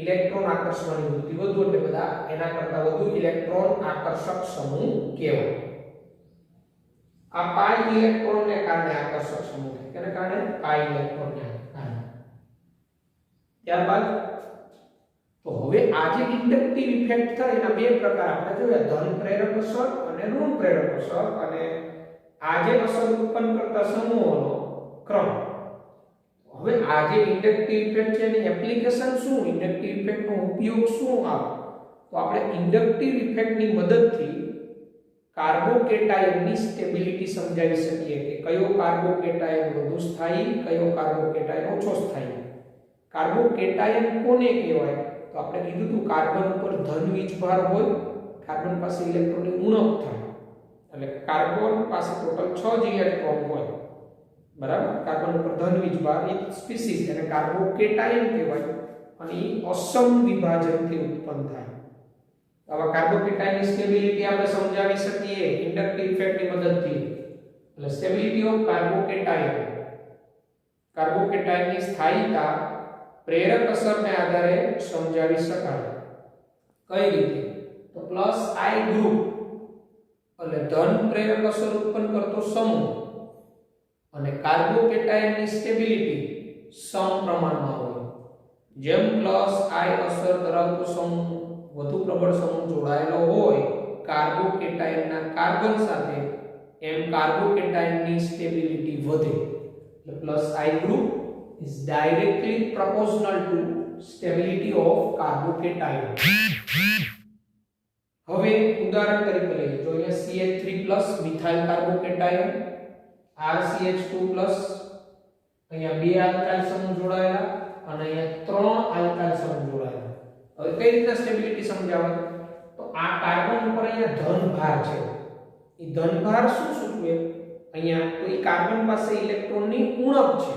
ઇલેક્ટ્રોન આકર્ષવાની વૃત્તિ વધુ, એટલે બધા એના કરતા વધુ ઇલેક્ટ્રોન આકર્ષક સમૂહ કહેવાય. આ પાઈ ઇલેક્ટ્રોનને કારણે આકર્ષક સમૂહ છે, કેને કારણે, પાઈ ઇલેક્ટ્રોનને કારણે. ત્યારબાદ તો હવે આ જે ઇન્ડક્ટિવ ઇફેક્ટ થાય એના બે પ્રકાર આપણે જોયા, ધન પ્રેરક અસર અને ઋણ પ્રેરક અસર, અને આ જે અસર ઉત્પન્ન કરતા સમૂહોનો ક્રમ. હવે આ જે ઇન્ડક્ટિવ ઇફેક્ટ છે એની એપ્લિકેશન શું, ઇન્ડક્ટિવ ઇફેક્ટનો ઉપયોગ શું આવે, તો આપણે ઇન્ડક્ટિવ ઇફેક્ટની મદદથી કાર્બોકેટાયનની સ્ટેબિલિટી સમજાવી શકીએ કે કયો કાર્બોકેટાયન વધુ સ્થાયી, કયો કાર્બોકેટાયન ઓછો સ્થાયી. કાર્બોકેટાયન કોને કહેવાય? તો આપણે કીધું હતું કાર્બન ઉપર ધન વીજભાર હોય, કાર્બન પાસે ઇલેક્ટ્રોનની ઉણપ થાય. એટલે કાર્બન પાસે ટોટલ 6 જ ઇલેક્ટ્રોન હોય, બરાબર. કાર્બન ઉપર ધન વીજભાર એક સ્પીસીસ એને કાર્બોકેટાયન કહેવાય અને એ અસમ વિભાજનથી ઉત્પન્ન થાય. આવા કાર્બોકેટાયનની સ્ટેબિલિટી આપણે સમજાવી શકીએ ઇન્ડક્ટિવ ઇફેક્ટની મદદથી. એટલે સ્ટેબિલિટી ઓફ કાર્બોકેટાયન, કાર્બોકેટાયનની સ્થાયીતા પ્રેરક અસરને આધારે સમજાવી શકાય. કઈ રીતે? તો પ્લસ આઈ ગ્રુપ એટલે ધન પ્રેરક અસર ઉત્પન્ન કરતો સમૂહ અને કાર્બોકેટાયનની સ્ટેબિલિટી સમપ્રમાણમાં હોય. જેમ પ્લસ આઈ અસર ધરાવતો સમૂહ વધુ પ્રબળ સમૂહ જોડાયેલો હોય કાર્બોકેટાયનના કાર્બન સાથે, એમ કાર્બોકેટાયનની સ્ટેબિલિટી વધે. એટલે plus I group is directly proportional to stability of carbocation. હવે ઉદાહરણ તરીકે લઈએ, જો અહીંયા CH3+ મિથાઇલ કાર્બોકેટાયન, RCH2+, અહીંયા બે આલ્કાઇલ સમૂહ જોડાયેલા અને અહીંયા 3 આલ્કાઇલ સમૂહ જોડાયેલા. હવે કઈ રીતે સ્ટેબિલિટી સમજાવવા? તો આ કાર્બન ઉપર અહીંયા ધન ભાર છે. એ ધન ભાર શું સૂચવે? અહીંયા તો એ કાર્બન પાસે ઇલેક્ટ્રોનની ઉણપ છે.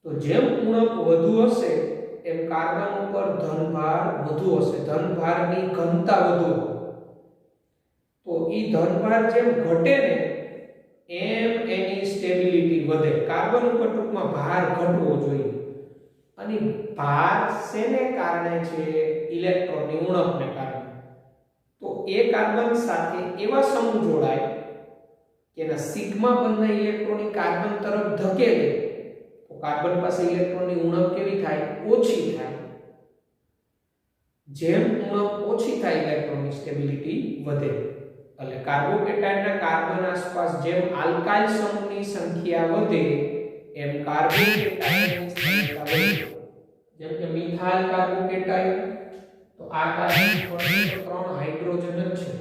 તો જેમ ઉણપ વધુ હશે એમ કાર્બન ઉપર ધનભાર વધુ હશે, ધનભારની ઘનતા વધુ. તો ઈ ધનભાર જેમ ઘટે ને એમ એની સ્ટેબિલિટી વધે. કાર્બન ઉપર ટૂંકમાં ભાર ઘટવો જોઈએ. અને ભાર શેને કારણે છે? ઇલેક્ટ્રોનની ઉણપને કારણે. તો એ કાર્બન સાથે એવા સમૂહ જોડાય કે એના સિગ્મા બંધના ઇલેક્ટ્રોનની કાર્બન તરફ ધકેલે. કાર્બન પાસે ઇલેક્ટ્રોનની ઉણપ કેવી થાય? ઓછી થાય. જેમ ઉણપ ઓછી થાય ઇલેક્ટ્રોનની સ્ટેબિલિટી વધે. એટલે કાર્બોકેટાયનના કાર્બન આસપાસ જેમ આલ્કાઇલ સમૂહની સંખ્યા વધે એમ કાર્બોકેટાયનની સંખ્યા વધે. જેમ કે મિથાઇલ કાર્બોકેટાયન, તો આ કાર્બન પર 3 હાઇડ્રોજન જ છે,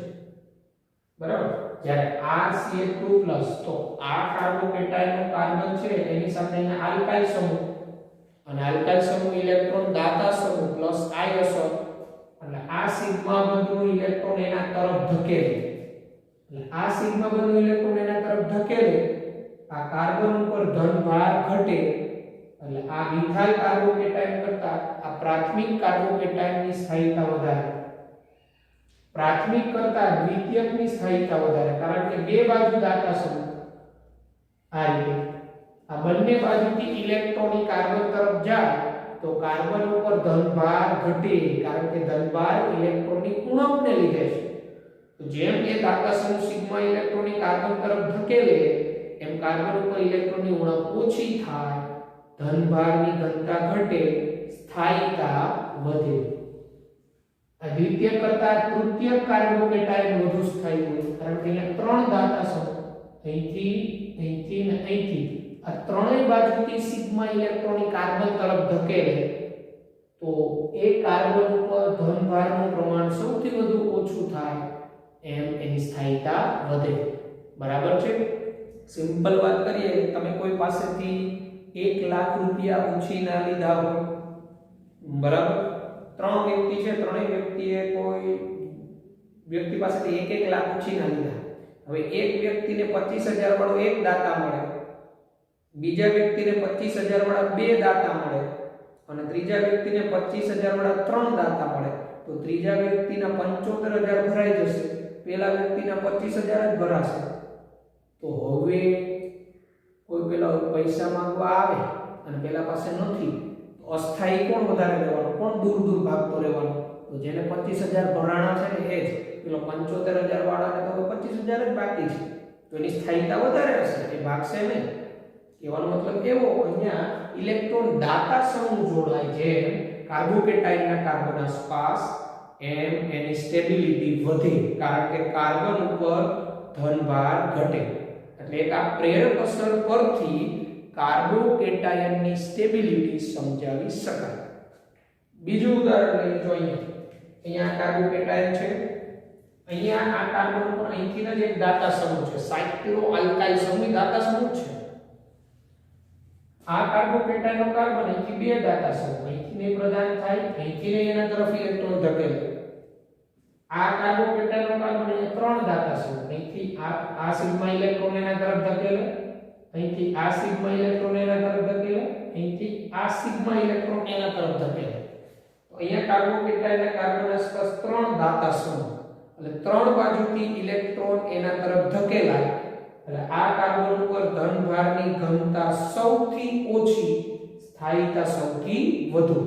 બરાબર. જ્યારે RCH2+ તો આ કાર્બોકેટાયનનો કાર્બન છે એની સાથે અહીંયા આલ્કાઇલ સમૂહ, અને આલ્કાઇલ સમૂહ ઇલેક્ટ્રોન દાતા સમૂહ પ્લસ આઈ અસર, એટલે આ સિગ્મા બંધનું ઇલેક્ટ્રોન એના તરફ ધકેલે. એટલે આ સિગ્મા બંધનું ઇલેક્ટ્રોન એના તરફ ધકેલે, આ કાર્બન ઉપર ધનભાર ઘટે. એટલે આ મિથાઇલ કાર્બોકેટાયન કરતા આ પ્રાથમિક કાર્બોકેટાયનની સ્થાયીતા વધારે. પ્રાથમિક કરતા દ્વિતીયકની સ્થાયીતા વધારે, કારણ કે બે બાજુ દાતા સમૂહ. આ રીતે આ બંને બાજુથી ઇલેક્ટ્રોન કાર્બન તરફ જાય તો કાર્બન ઉપર ધનભાર ઘટે, કારણ કે ધનભાર ઇલેક્ટ્રોનની ઉણપને લીધે છે. તો જેમ એ દાતા સમૂહ સિગ્મા ઇલેક્ટ્રોન કાર્બન તરફ ધકેલે એમ કાર્બન ઉપર ઇલેક્ટ્રોનની ઉણપ ઓછી થાય, ધનભારની ઘનતા ઘટે, સ્થાયીતા વધે. આ દ્વિતીય કરતા તૃતીય કાર્બોકેટાયન વધુ સ્થાયી હોય, કારણ કે અહીંયા 3 દાતા સમૂહ અહીંથી અને અહીંથી આ ત્રણેય બાજુથી સિગ્મા ઇલેક્ટ્રોન કાર્બન તરફ ધકેલે તો એ કાર્બન ઉપર ધનભારનું પ્રમાણ સૌથી વધુ ઓછું થાય એમ એની સ્થાયીતા વધે. બરાબર છે? સિમ્પલ વાત કરીએ, તમે કોઈ પાસેથી 1 લાખ રૂપિયા ઉછીના લીધા હોય, બરાબર. 3 વ્યક્તિ છે, ત્રણેય વ્યક્તિએ કોઈ વ્યક્તિ પાસેથી 1 લાખ ઉછીના લીધા. હવે એક વ્યક્તિને 25,000 વાળો એક દાતા મળે, બીજા વ્યક્તિને 25,000 વાળા બે દાતા મળે અને ત્રીજા વ્યક્તિને 25,000 વાળા 3 દાતા મળે. તો ત્રીજા વ્યક્તિના 75,000 ભરાઈ જશે, પેલા વ્યક્તિના 25,000 જ ભરાશે. તો હવે કોઈ પેલા પૈસા માંગવા આવે અને પેલા પાસે નથી, અસ્થાયી કોણ વધારે રહેવાનો, કોણ દૂર દૂર ભાગતો રહેવાનો? તો જેને 25,000 ભરાણા છે ને એ જ. પેલો 75,000 વાળાને તો 25,000 જ બાકી છે, તો એની સ્થાયીતા વધારે હશે, એ ભાગશે નહીં. કહેવાનો મતલબ કેવો, અહીંયા ઇલેક્ટ્રોન દાતા સમૂહ જોડાય જેમ કાર્બોકેટાયનના કાર્બન આસપાસ એમ એની સ્ટેબિલિટી વધે, કારણ કે કાર્બન ઉપર ધનભાર ઘટે. એટલે એક આ પ્રેરક અસર પરથી કાર્બોકેટાયનની સ્ટેબિલિટી સમજાવી શકાય. બીજું ઉદાહરણ લઈએ, જો અહીંયા કાર્બોકેટાયન છે અહીંયા આ કાર્બન ઉપર અહીંથી જ એક દાતા સમૂહ છે, સાયક્લો આલ્કાઇલ સમૂહ દાતા સમૂહ છે. આ કાર્બોકેટાઇન નો કાર્બન અહીંથી બે દાતા સમૂહ, અહીંથી ને પ્રદાન થાય, અહીંથી ને એના તરફ ઇલેક્ટ્રોન ધકેલે. આ કાર્બોકેટાઇન નો કાર્બન અહીંયા ત્રણ દાતા સમૂહ, અહીંથી આ સિગ્મા ઇલેક્ટ્રોન એના તરફ ધકેલે, અહીંથી આ સિગ્મા ઇલેક્ટ્રોન એના તરફ ધકેલે, અહીંથી આ સિગ્મા ઇલેક્ટ્રોન એના તરફ ધકેલે. તો અહીંયા કાર્બોકેટાઇન ના કાર્બન આસપાસ ત્રણ દાતા સમૂહ, એટલે ત્રણ બાજુથી ઇલેક્ટ્રોન એના તરફ ધકેલાય. એટલે આ કાર્બન ઉપર ધનભારની ઘનતા સૌથી ઓછી, સ્થાયીતા સૌથી વધુ.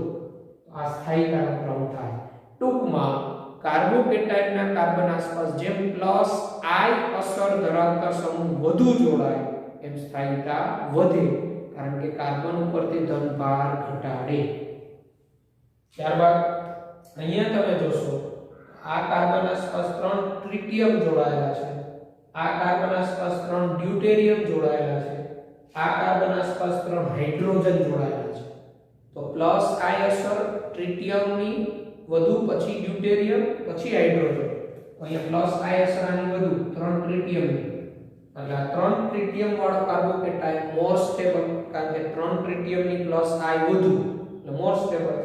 આ સ્થાયીતાનો ક્રમ થાય. ટૂંકમાં કાર્બોકેટાઇનના કાર્બન આસપાસ જેમ પ્લસ I અસર ધરાવતા સમૂહ વધુ જોડાય એમ સ્થાયીતા વધે, કારણ કે કાર્બન ઉપરથી ધનભાર ઘટાડે. ત્યારબાદ અહીંયા તમે જોશો આ કાર્બન આસપાસ 3 ટ્રિટિયમ જોડાયેલા છે, આ કાર્બન આસપાસ 3 ડ્યુટેરિયમ જોડાયેલા છે, આ કાર્બન આસપાસ 3 હાઇડ્રોજન જોડાયેલા છે. તો પ્લસ I અસર ટ્રિટિયમની વધુ, પછી ડ્યુટેરિયમ, પછી હાઇડ્રોજન. તો અહીંયા પ્લસ I અસર આની વધુ 3 ટ્રિટિયમની, એટલે આ 3 ટ્રિટિયમ વાળો કાર્બોકેટાઇન મોર સ્ટેબલ, કારણ કે 3 ટ્રિટિયમની પ્લસ I વધુ એટલે મોર સ્ટેબલ.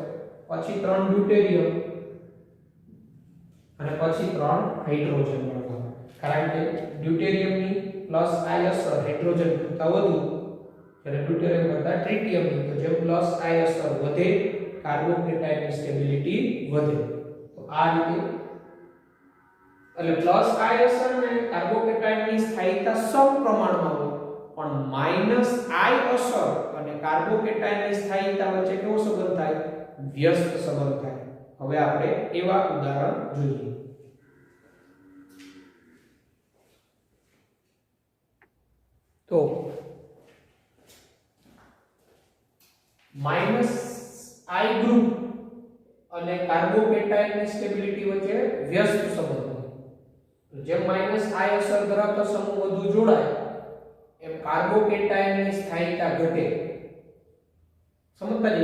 પછી 3 ડ્યુટેરિયમ અને પછી 3 હાઇડ્રોજન વાળો, કારણ કે ડ્યુટેરિયમની પ્લસ I અસર હાઇડ્રોજન કરતા વધુ, જ્યારે ડ્યુટેરિયમ કરતા ટ્રિટિયમની. તો જેમ પ્લસ I અસર વધે કાર્બોકેટાઇનની સ્ટેબિલિટી વધે. તો આ રીતે એટલે પ્લસ I અસર અને કાર્બોકેટાઇનની સ્થાયીતા સમપ્રમાણમાં હોય, પણ માઈનસ I અસર અને કાર્બોકેટાઇનની સ્થાયીતા વચ્ચે કેવો સંબંધ થાય? વ્યસ્ત સંબંધ થાય. હવે આપણે એવા ઉદાહરણ જોઈએ. તો માઈનસ I ગ્રુપ અને કાર્બોકેટાઇનની સ્ટેબિલિટી વચ્ચે વ્યસ્ત સંબંધ હોય. જેમ માઈનસ I અસર ધરાવતા સમૂહ વધુ જોડાય એમ કાર્બોકેટાઇનની સ્થાયીતા ઘટે. સમજતા જ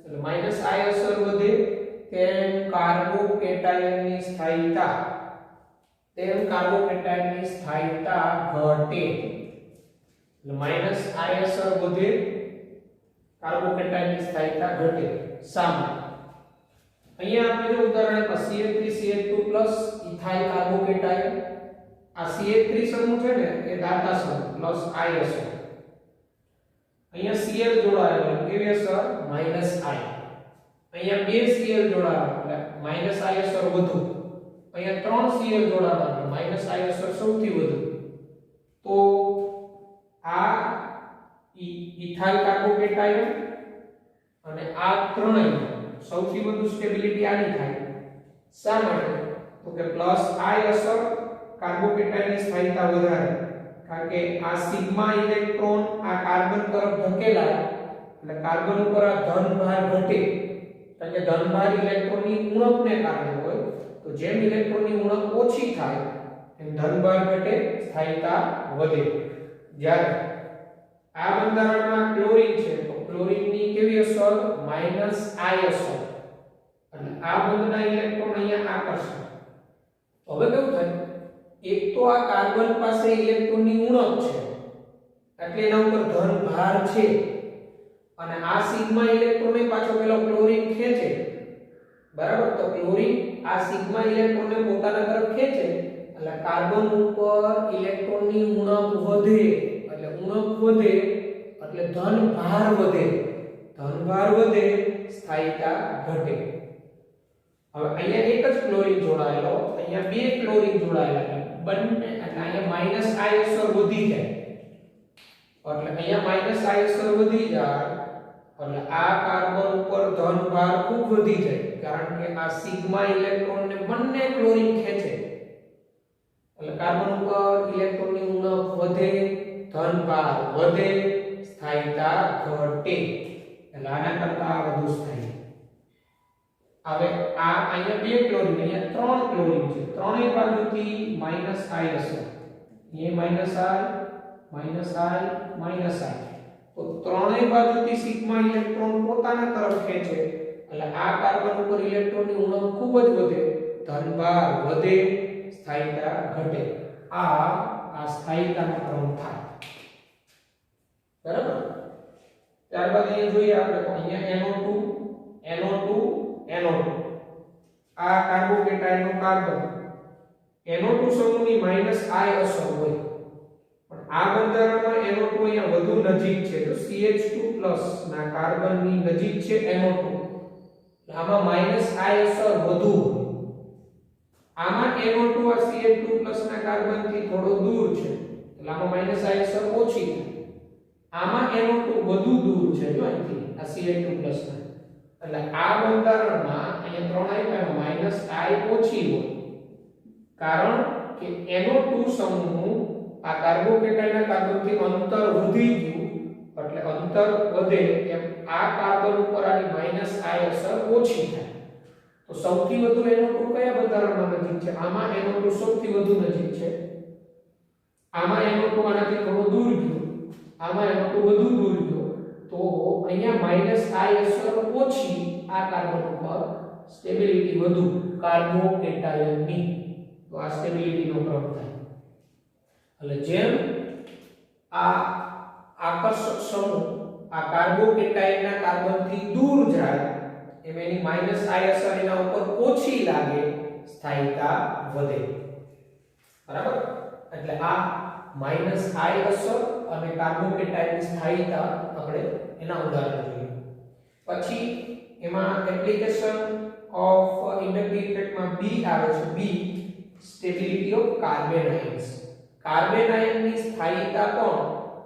એટલે માઈનસ I અસર વધે તેમ કાર્બોકેટાઇનની સ્થાયીતા ઘટે. એટલે માઈનસ I અસર વધે, કાર્બોકેટાઇનની સ્થાયીતા ઘટે. સામે અહીંયા આપણે જો ઉદાહરણ CH3CH2+ ઇથાઇલ કાર્બોકેટાઇન. આ CH3 સમૂહ છે ને એ દાતા સમૂહ પ્લસ I અસર. અહીંયા Cl જોડાયેલો કેવી અસર? Minus I. અહીંયા બે Cl જોડાયેલા એટલે માઈનસ I અસર વધુ. અહીંયા 3 Cl જોડાયેલા એટલે માઈનસ I અસર સૌથી વધુ. તો આ ઇથાઇલ કાર્બોકેટાઇન અને આ ત્રણેય સૌથી વધુ સ્ટેબિલિટી આની થાય. શા માટે? તો કે પ્લસ I અસર કાર્બોકેટાઇનની સ્થાયીતા વધારે, કારણ કે આ સિગ્મા ઇલેક્ટ્રોન આ કાર્બન તરફ ધકેલાય એટલે કાર્બન ઉપર આ ધનભાર ઘટે, કારણ કે ધનભાર ઇલેક્ટ્રોનની ઉણપને કારણે હોય. તો જેમ ઇલેક્ટ્રોનની ઉણપ ઓછી થાય એમ ધનભાર ઘટે, સ્થાયીતા વધે. જ્યારે આ બંધારણમાં ક્લોરીન છે તો ક્લોરીનની કેવી અસર? માઈનસ I અસર, અને આ બંધના ઇલેક્ટ્રોન અહીંયા આકર્ષે. હવે કેવું થાય? એક તો આ કાર્બન પાસે ઇલેક્ટ્રોનની ઉણપ છે એટલે એના ઉપર ધન ભાર છે, અને આ સિગ્મા ઇલેક્ટ્રોનને પાછો પેલો ક્લોરીન ખેંચે. બરાબર? તો ક્લોરીન આ સિગ્મા ઇલેક્ટ્રોનને પોતાના તરફ ખેંચે એટલે કાર્બન ઉપર ઇલેક્ટ્રોનની ઉણપ વધે. એટલે ઉણપ વધે એટલે ધન ભાર વધે, ધન ભાર વધે, સ્થાયીતા ઘટે. હવે અહીંયા એક જ ક્લોરીન જોડાયેલો, અહીંયા બે ક્લોરીન જોડાયેલા, બંને એટલે અહીંયા માઈનસ I અસર વધી જાય. એટલે અહીંયા માઈનસ I અસર વધી જાય એટલે આ કાર્બન ઉપર ધન ભાર ખૂબ વધી જાય, કારણ કે આ સિગ્મા ઇલેક્ટ્રોનને બંને ક્લોરીન ખેંચે એટલે કાર્બન ઉપર ઇલેક્ટ્રોનની ઉણપ વધે, ધન ભાર વધે, સ્થાયીતા ઘટે. એટલે આના કરતા વધુ સ્થાયી. હવે આ અહીંયા બે ક્લોરીન, અહીંયા 3 ક્લોરીન છે, ત્રણેય બાજુથી માઈનસ I અસર. એ minus I, minus I, minus I. તો ત્રણેય બાજુથી સિગ્મા ઇલેક્ટ્રોન પોતાના તરફ ખેંચે એટલે આ કાર્બન ઉપર ઇલેક્ટ્રોનની ઉણપ ખૂબ જ વધે, ધનભાર વધે, સ્થાયીતા ઘટે. આ સ્થાયીતાનો ક્રમ થાય. બરાબર. ત્યારબાદ અહીંયા જોઈએ આપણે તો અહીંયા NO2 આ કાર્બોકેટાયનનો કાર્બન NO2 સમૂહની -I અસર હોય, પણ આ બંધારણમાં NO2 અહીંયા વધુ નજીક છે. તો CH2+ ના કાર્બનની નજીક છે NO2, આમાં -I અસર વધુ હોય. આમાં NO2 આ CH2+ ના કાર્બનથી થોડો દૂર છે, એટલે આમાં -I અસર ઓછી છે. આમાં NO2 વધુ દૂર છે જો અહીંથી આ CH2+ ના, એટલે આ બંધારણમાં અહીંયા 3 આપ્યામાં -I ઓછી હોય, કારણ કે NO2 સમૂહનું આ કાર્બોકેટાયનના કાર્બનથી અંતર વધી ગયું, એટલે અંતર વધે એમ આ કાર્બન ઉપર આની -I અસર ઓછી થાય. તો સૌથી વધુ NO2 કયા બંધારણમાં નજીક છે? આમાં NO2 સૌથી વધુ નજીક છે. આમાં NO2 આનાથી થોડો દૂર ગયો, આમાં NO2 વધુ દૂર ગયો, તો અહીંયા -I અસર ઓછી, આ કાર્બન ઉપર સ્ટેબિલિટી વધુ કાર્બોકેટાયનની, તો આ સ્ટેબિલિટીનો ક્રમ થાય. એટલે જેમ આ આકર્ષક સમૂહ આ કાર્બોકેટાયનના કાર્બનથી દૂર જાય એમ એની -I અસર એના ઉપર ઓછી લાગે, સ્થાયીતા વધે. બરાબર. એટલે આ -I અસર અને કાર્બોકેટાયનની સ્થાયીતા આપણે એના ઉદાહરણ જોઈએ. પછી એમાં એપ્લિકેશન ઓફ ઇન્ડક્ટિવ ઇફેક્ટમાં B આવે છે. B stability of carbon ions. Carbon આયનની સ્થાયીતા પણ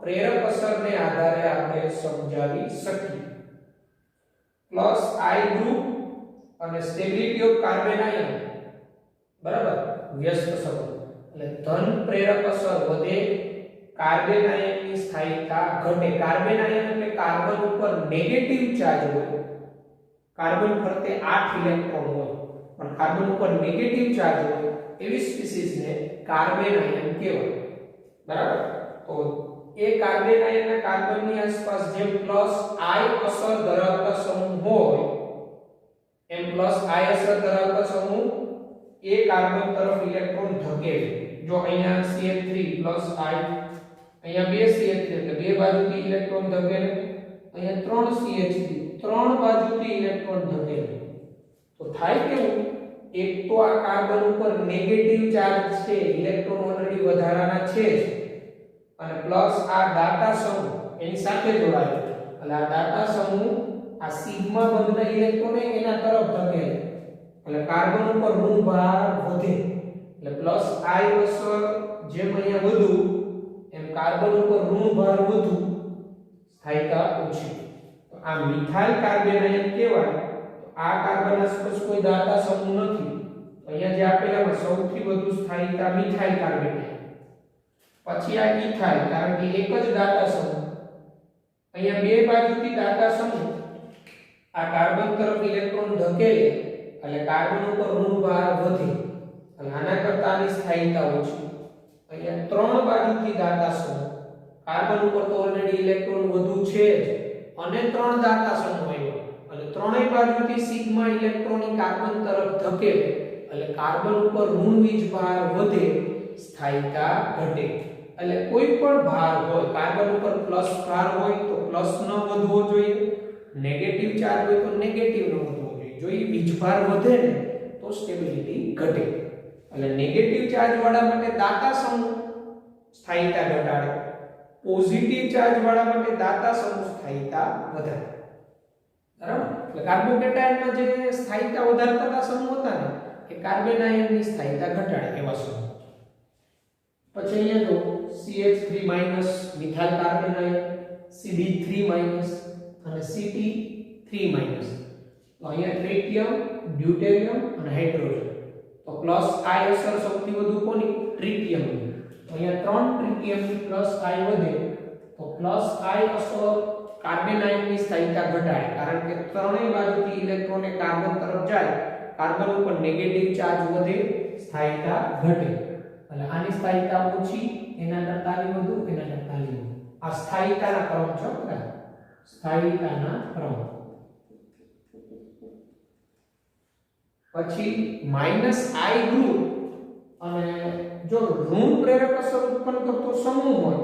પ્રેરક અસરને આધારે આપણે સમજાવી શકીએ. પ્લસ I ગ્રુપ અને સ્ટેબિલિટી ઓફ કાર્બન આયન, બરાબર, વ્યસ્ત સંબંધ. એટલે ધન પ્રેરક અસર વધે, કાર્બન આયનની સ્થાયીતા ઘટે. કાર્બન આયન એટલે કાર્બન ઉપર નેગેટિવ ચાર્જ હોય, કાર્બન ફરતે 8 ઇલેક્ટ્રોન હોય, પણ કાર્બન ઉપર નેગેટિવ ચાર્જ હોય એવી સ્પીસીઝને કાર્બન આયન કહેવાય. બરાબર. તો એ કાર્બન આયનના કાર્બનની આસપાસ જેમ +I અસર ધરાવતા સમૂહ હોય એમ +I અસર ધરાવતા સમૂહ એ કાર્બન તરફ ઇલેક્ટ્રોન ધકેલે. જો અહીંયા CH3 + I, અહીંયા 2 CH3 એટલે બે બાજુથી ઇલેક્ટ્રોન ધકેલે, અહીંયા 3 CH3 ત્રણ બાજુથી ઇલેક્ટ્રોન ધકેલે. તો થાય કેવું? એક તો આ કાર્બન ઉપર નેગેટિવ ચાર્જ છે, ઇલેક્ટ્રોન ઓલરેડી વધારાના છે, અને પ્લસ આ દાતા સમૂહ એની સાથે જોડાયેલો, એટલે આ દાતા સમૂહ આ સિગ્મા બંધના ઇલેક્ટ્રોન એના તરફ ધકેલે, એટલે કાર્બન ઉપર ઋણ ભાર વધે. એટલે +I અસર જેમ અહીંયા વધુ એમ કાર્બન ઉપર ઋણ ભાર વધુ, સ્થાયીતા ઓછી. તો આ મિથાઇલ કાર્બન આયન કહેવાય. આ કાર્બન આસપાસ કોઈ દાતા સમૂહ નથી, અહીંયા જે આપેલામાં સૌથી વધુ સ્થાયીતા મિથાઇલ કાર્બન આયન. પછી આ ઇથાઇલ, કારણ કે એક જ દાતા સમૂહ, અહીંયા બે બાજુથી દાતા સમૂહ આ કાર્બન તરફ ઇલેક્ટ્રોન ધકેલે, એટલે કાર્બન ઉપર ઋણ ભાર વધે, અને આના કરતા આની સ્થાયીતા ઓછી. અહીંયા ત્રણ બાજુથી દાતા સમૂહ, કાર્બન ઉપર તો ઓલરેડી ઇલેક્ટ્રોન વધુ છે જ, અને ત્રણ દાતા સમૂહ આવ્યો, અને ત્રણેય બાજુથી સિગ્મા ઇલેક્ટ્રોન કાર્બન તરફ ધકેલે, એટલે કાર્બન ઉપર ઋણ વીજભાર વધે, સ્થાયીતા ઘટે. એટલે કોઈ પણ ભાર હોય, કાર્બન ઉપર પ્લસ ભાર હોય તો પ્લસ ન વધવો જોઈએ, નેગેટિવ ચાર્જ હોય તો નેગેટિવ ન વધવો જોઈએ. જો એ વીજભાર વધે ને તો સ્ટેબિલિટી ઘટે. એટલે નેગેટિવ ચાર્જ વાળા માટે દાતા સમૂહ સ્થાયીતા ઘટાડે, પોઝિટિવ ચાર્જ વાળા માટે દાતા સમૂહ સ્થાયીતા વધારે. બરાબર. એટલે કાર્બોકેટાયનમાં જે સ્થાયીતા વધારતા સમૂહ હતા ને એ કાર્બન આયનની સ્થાયીતા ઘટાડે એવા સમૂહ. પછી અહીંયા તો CH3- methyl carbon ion, CD3- અને Cl3-. તો અહીંયા ટ્રિટિયમ, ડ્યુટેરિયમ અને હાઇડ્રોજન. તો +I અસર સૌથી વધુ કોની? ટ્રિટિયમની. તો અહીંયા 3 ટ્રિટિયમની +I વધે, તો +I અસર કાર્બન આયનની સ્થાયીતા ઘટાડે, કારણ કે ત્રણેય બાજુથી ઇલેક્ટ્રોન કાર્બન તરફ જાય, કાર્બન ઉપર નેગેટિવ ચાર્જ વધે, સ્થાયીતા ઘટે. એટલે આની સ્થાયીતા ઓછી, એના કરતા આની વધુ, એના કરતા આની વધુ. આ સ્થાયીતાના ક્રમ છે. બરાબર. સ્થાયીતાના ક્રમ. પછી -I ગ્રુપ અને જો ઋણ પ્રેરક અસર ઉત્પન્ન કરતો સમૂહ હોય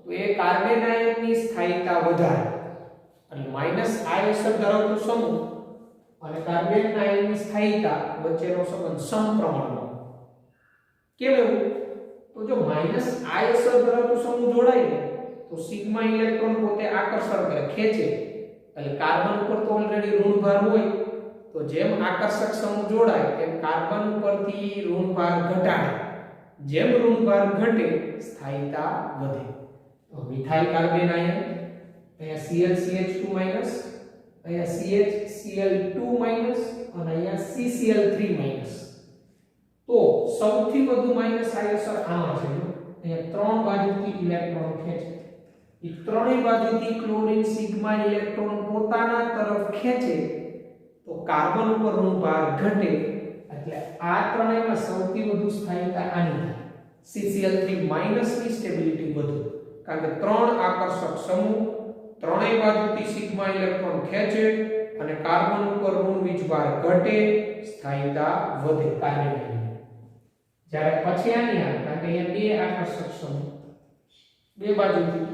તો એ કાર્બન આયનની સ્થાયીતા વધારે, અને માઈનસ I અસર ધરાવતો સમૂહ અને કાર્બન આયનની સ્થાયીતા વચ્ચેનો સંબંધ સમપ્રમાણનો. કેમ એવું? તો જો માઈનસ I અસર ધરાવતો સમૂહ જોડાય ને તો સિગ્મા ઇલેક્ટ્રોન પોતે આકર્ષણ કરે, ખેંચે, એટલે કાર્બન ઉપર તો ઓલરેડી ઋણ ભાર હોય, તો જેમ આકર્ષક સમૂહ જોડાય તેમ કાર્બન ઉપરથી ઋણ ભાર ઘટાડે, જેમ ઋણ ભાર ઘટે સ્થાયીતા વધે. તો મિથાઇલ કાર્બન આયન અહીંયા ClCH2 માઈનસ, અહીંયા CHCl2 માઈનસ અને અહીંયા CCl3 માઈનસ. તો સૌથી વધુ માઈનસ I અસર આમાં છે. અહીંયા ત્રણ બાજુથી ઇલેક્ટ્રોન ખેંચે, એ ત્રણેય બાજુથી ક્લોરીન સિગ્મા ઇલેક્ટ્રોન પોતાના તરફ ખેંચે તો કાર્બન ઉપર ઋણ ભાર ઘટે, એટલે આ ત્રણેયમાં સૌથી વધુ સ્થાયીતા આની થાય. CCl3 માઈનસ ની સ્ટેબિલિટી વધુ, કારણ કે ત્રણ આકર્ષક સમૂહ ત્રણેય બાજુથી સિગ્મા ઇલેક્ટ્રોન ખેંચે અને કાર્બન ઉપર ઋણ વીજભાર ઘટે, સ્થાયીતા વધે કાર્બન. જ્યારે પછી આની આવે, કારણ કે અહીંયા બે આકર્ષક સમૂહ બે બાજુથી,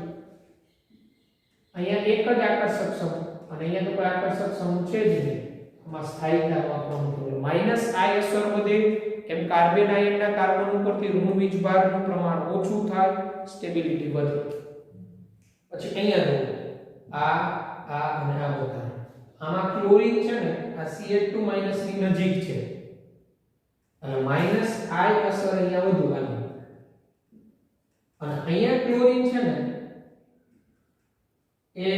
અહીંયા એક જ આકર્ષક સમૂહ અને અહીંયા તો કોઈ આકર્ષક સમૂહ છે જ નહીં, આમાં સ્થાયીતામાં પ્રમાણ માઈનસ I અસર વધે, કેમ કાર્બન આયનના કાર્બન ઉપરથી ઋણ વીજભારનું પ્રમાણ ઓછું થાય, સ્ટેબિલિટી વધે. પછી અહીંયા જો આ અને આ બધા, આમાં ક્લોરીન છે ને આ CH2 માઈનસ ની નજીક છે, અને માઈનસ I અસર અહીંયા વધુ આવી, અને અહીંયા ક્લોરીન છે ને એ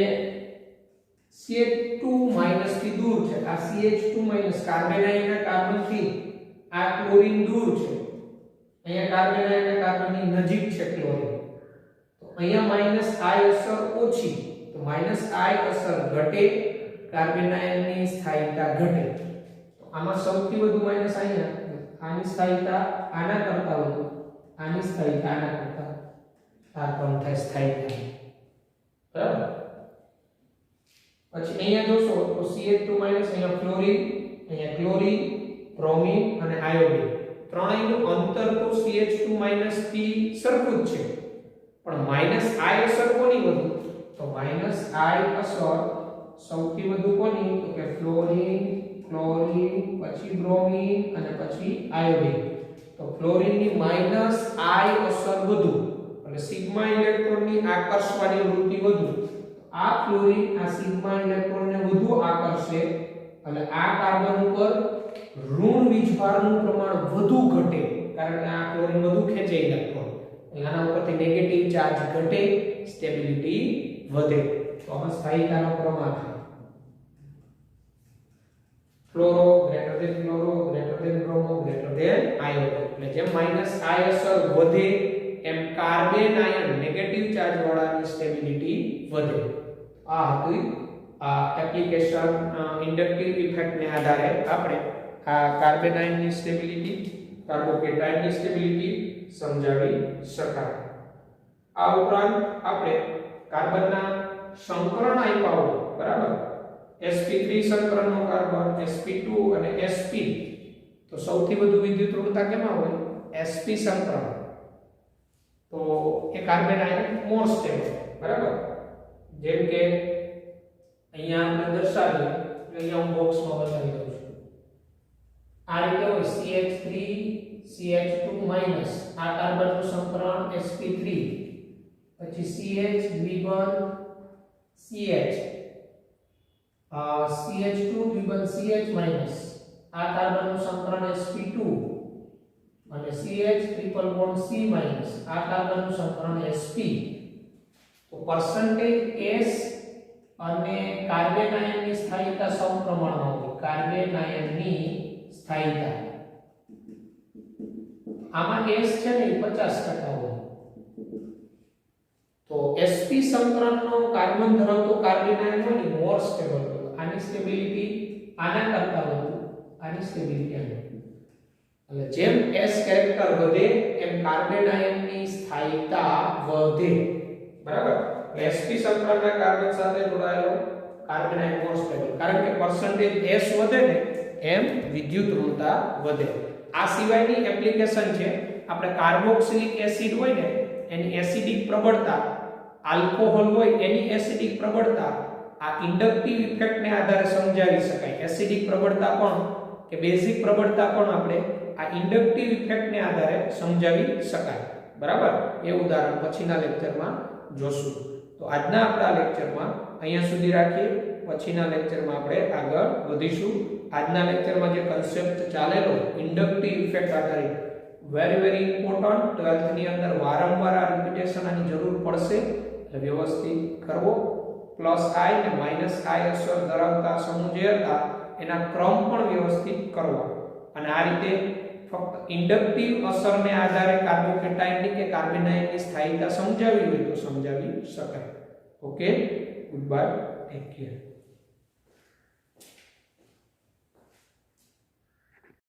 CH2 માઈનસ થી દૂર છે. આ CH2 માઈનસ કાર્બન આયનના કાર્બનથી આ ક્લોરીન દૂર છે, અહીંયા કાર્બન આયનના કાર્બનની નજીક છે ક્લોરીન, તો અહીંયા માઈનસ I અસર ઓછી, તો માઈનસ I અસર ઘટે, કાર્બન આયનની સ્થાયીતા ઘટે. તો આમાં સૌથી વધુ માઈનસ અહીંયા, આની સ્થાયીતા આના કરતા વધુ, આની સ્થાયીતા આના કરતા આ કમ થાય સ્થાયીતા. બરાબર. પછી અહીંયા જોશો તો CH2 માઈનસ, અહીંયા ફ્લોરીન, અહીંયા ક્લોરીન, બ્રોમિન અને આયોડીન, ત્રણેયનું અંતર તો CH2 માઈનસ થી સરખું જ છે, પણ માઈનસ I અસર કોની વધુ? તો માઈનસ I અસર સૌથી વધુ કોની? તો કે ફ્લોરીન, ક્લોરીન, પછી બ્રોમિન અને પછી આયોડીન. તો ફ્લોરીનની માઈનસ I અસર વધુ, એટલે સિગ્મા ઇલેક્ટ્રોનની આકર્ષવાની વૃત્તિ વધુ. આ ફ્લોરીન આ સિગ્મા ઇલેક્ટ્રોનને વધુ આકર્ષે, એટલે આ કાર્બન ઉપર ઋણ વીજભારનું પ્રમાણ વધુ ઘટે, કારણ કે આ ક્લોરીન વધુ ખેંચે ઇલેક્ટ્રોન, આના ઉપરથી નેગેટિવ ચાર્જ ઘટે, સ્ટેબિલિટી વધે. તો આમાં સ્થાયીતાનો પ્રમાણ થાય. Fluoro greater than chloro greater than bromo greater than iodo, એટલે જેમ માઈનસ I અસર વધે એમ કાર્બન આયન નેગેટિવ ચાર્જ વાળાની સ્ટેબિલિટી વધે. આ હતી આ એપ્લિકેશન ઇન્ડક્ટિવ ઇફેક્ટને આધારે આપણે આ કાર્બન આયનની સ્ટેબિલિટી, કાર્બોકેટાયનની સ્ટેબિલિટી સમજાવી શકાય. આ ઉપરાંત આપણે કાર્બનના સંકરણ આપ્યા હોય, બરાબર, sp3 સંકરણનો કાર્બન, sp2 અને sp, તો સૌથી વધુ વિદ્યુત ઋણતા કેમાં હોય? sp સંકરણ. તો એ કાર્બન આયન મોર સ્ટેબલ, બરાબર. જેમ કે અહીંયા આપણે દર્શાવીએ, અહીંયા હું બોક્સમાં બતાવી દઉં છું. આ રીતે હોય CH3 CH2 માઈનસ, આ કાર્બનનું સંકરણ sp3, પછી CH દ્વિબંધ CH, CH2 દ્વિબંધ CH minus, આ કાર્બનનું સંકરણ sp2 અને CH triple bond C minus, આ કાર્બનનું સંકરણ sp. તો પરસેન્ટેજ S અને કાર્બન આયનની સ્થાયીતા સમપ્રમાણમાં હોય. કાર્બન આયનની સ્થાયીતા આમાં S છે ને 50% હોય. તો sp સંકરણનો કાર્બન ધરાવતો કાર્બન આયન હોય ને મોર સ્ટેબલ હોય. આની સ્ટેબિલિટી આના કરતા વધુ, આની સ્ટેબિલિટી આની. એટલે જેમ S કેરેક્ટર વધે એમ કાર્બન આયનની સ્થાયીતા વધે, બરાબર. sp સંકરણના કાર્બન સાથે જોડાયેલો કાર્બન આયન મોર સ્ટેબલ, કારણ કે પરસેન્ટેજ S વધે ને એમ વિદ્યુત ઋણતા વધે. આ સિવાયની એપ્લિકેશન છે, આપણે કાર્બોક્સિલિક એસિડ હોય ને એની એસિડિક પ્રબળતા, આલ્કોહોલ હોય એની એસિડિક પ્રબળતા આ ઇન્ડક્ટિવ ઇફેક્ટને આધારે સમજાવી શકાય. એસિડિક પ્રબળતા પણ કે બેઝિક પ્રબળતા પણ આપણે આ ઇન્ડક્ટિવ ઇફેક્ટને આધારે સમજાવી શકાય. બરાબર, એ ઉદાહરણ પછીના લેક્ચરમાં જોશું. તો આજના આપણા લેક્ચરમાં અહીંયા સુધી રાખીએ. પછીના લેક્ચરમાં આપણે આગળ વધીશું. આજના લેક્ચરમાં જે કન્સેપ્ટ ચાલેલો ઇન્ડક્ટિવ ઇફેક્ટ આધારિત, વેરી ઇમ્પોર્ટન્ટ. 12th ની અંદર વારંવાર આ રિપીટેશન આની જરૂર પડશે, એટલે વ્યવસ્થિત કરવો. પ્લસ i ને માઈનસ i અસર ધરાવતા સમૂહ જે હતા એના ક્રમ પણ વ્યવસ્થિત કરવા. અને આ રીતે ફક્ત ઇન્ડક્ટિવ અસરને આધારે કાર્બોકેટાયનની કે કાર્બેનાઇનની સ્થાયીતા સમજાવી હોય તો સમજાવી શકાય. Okay, good bye, take care.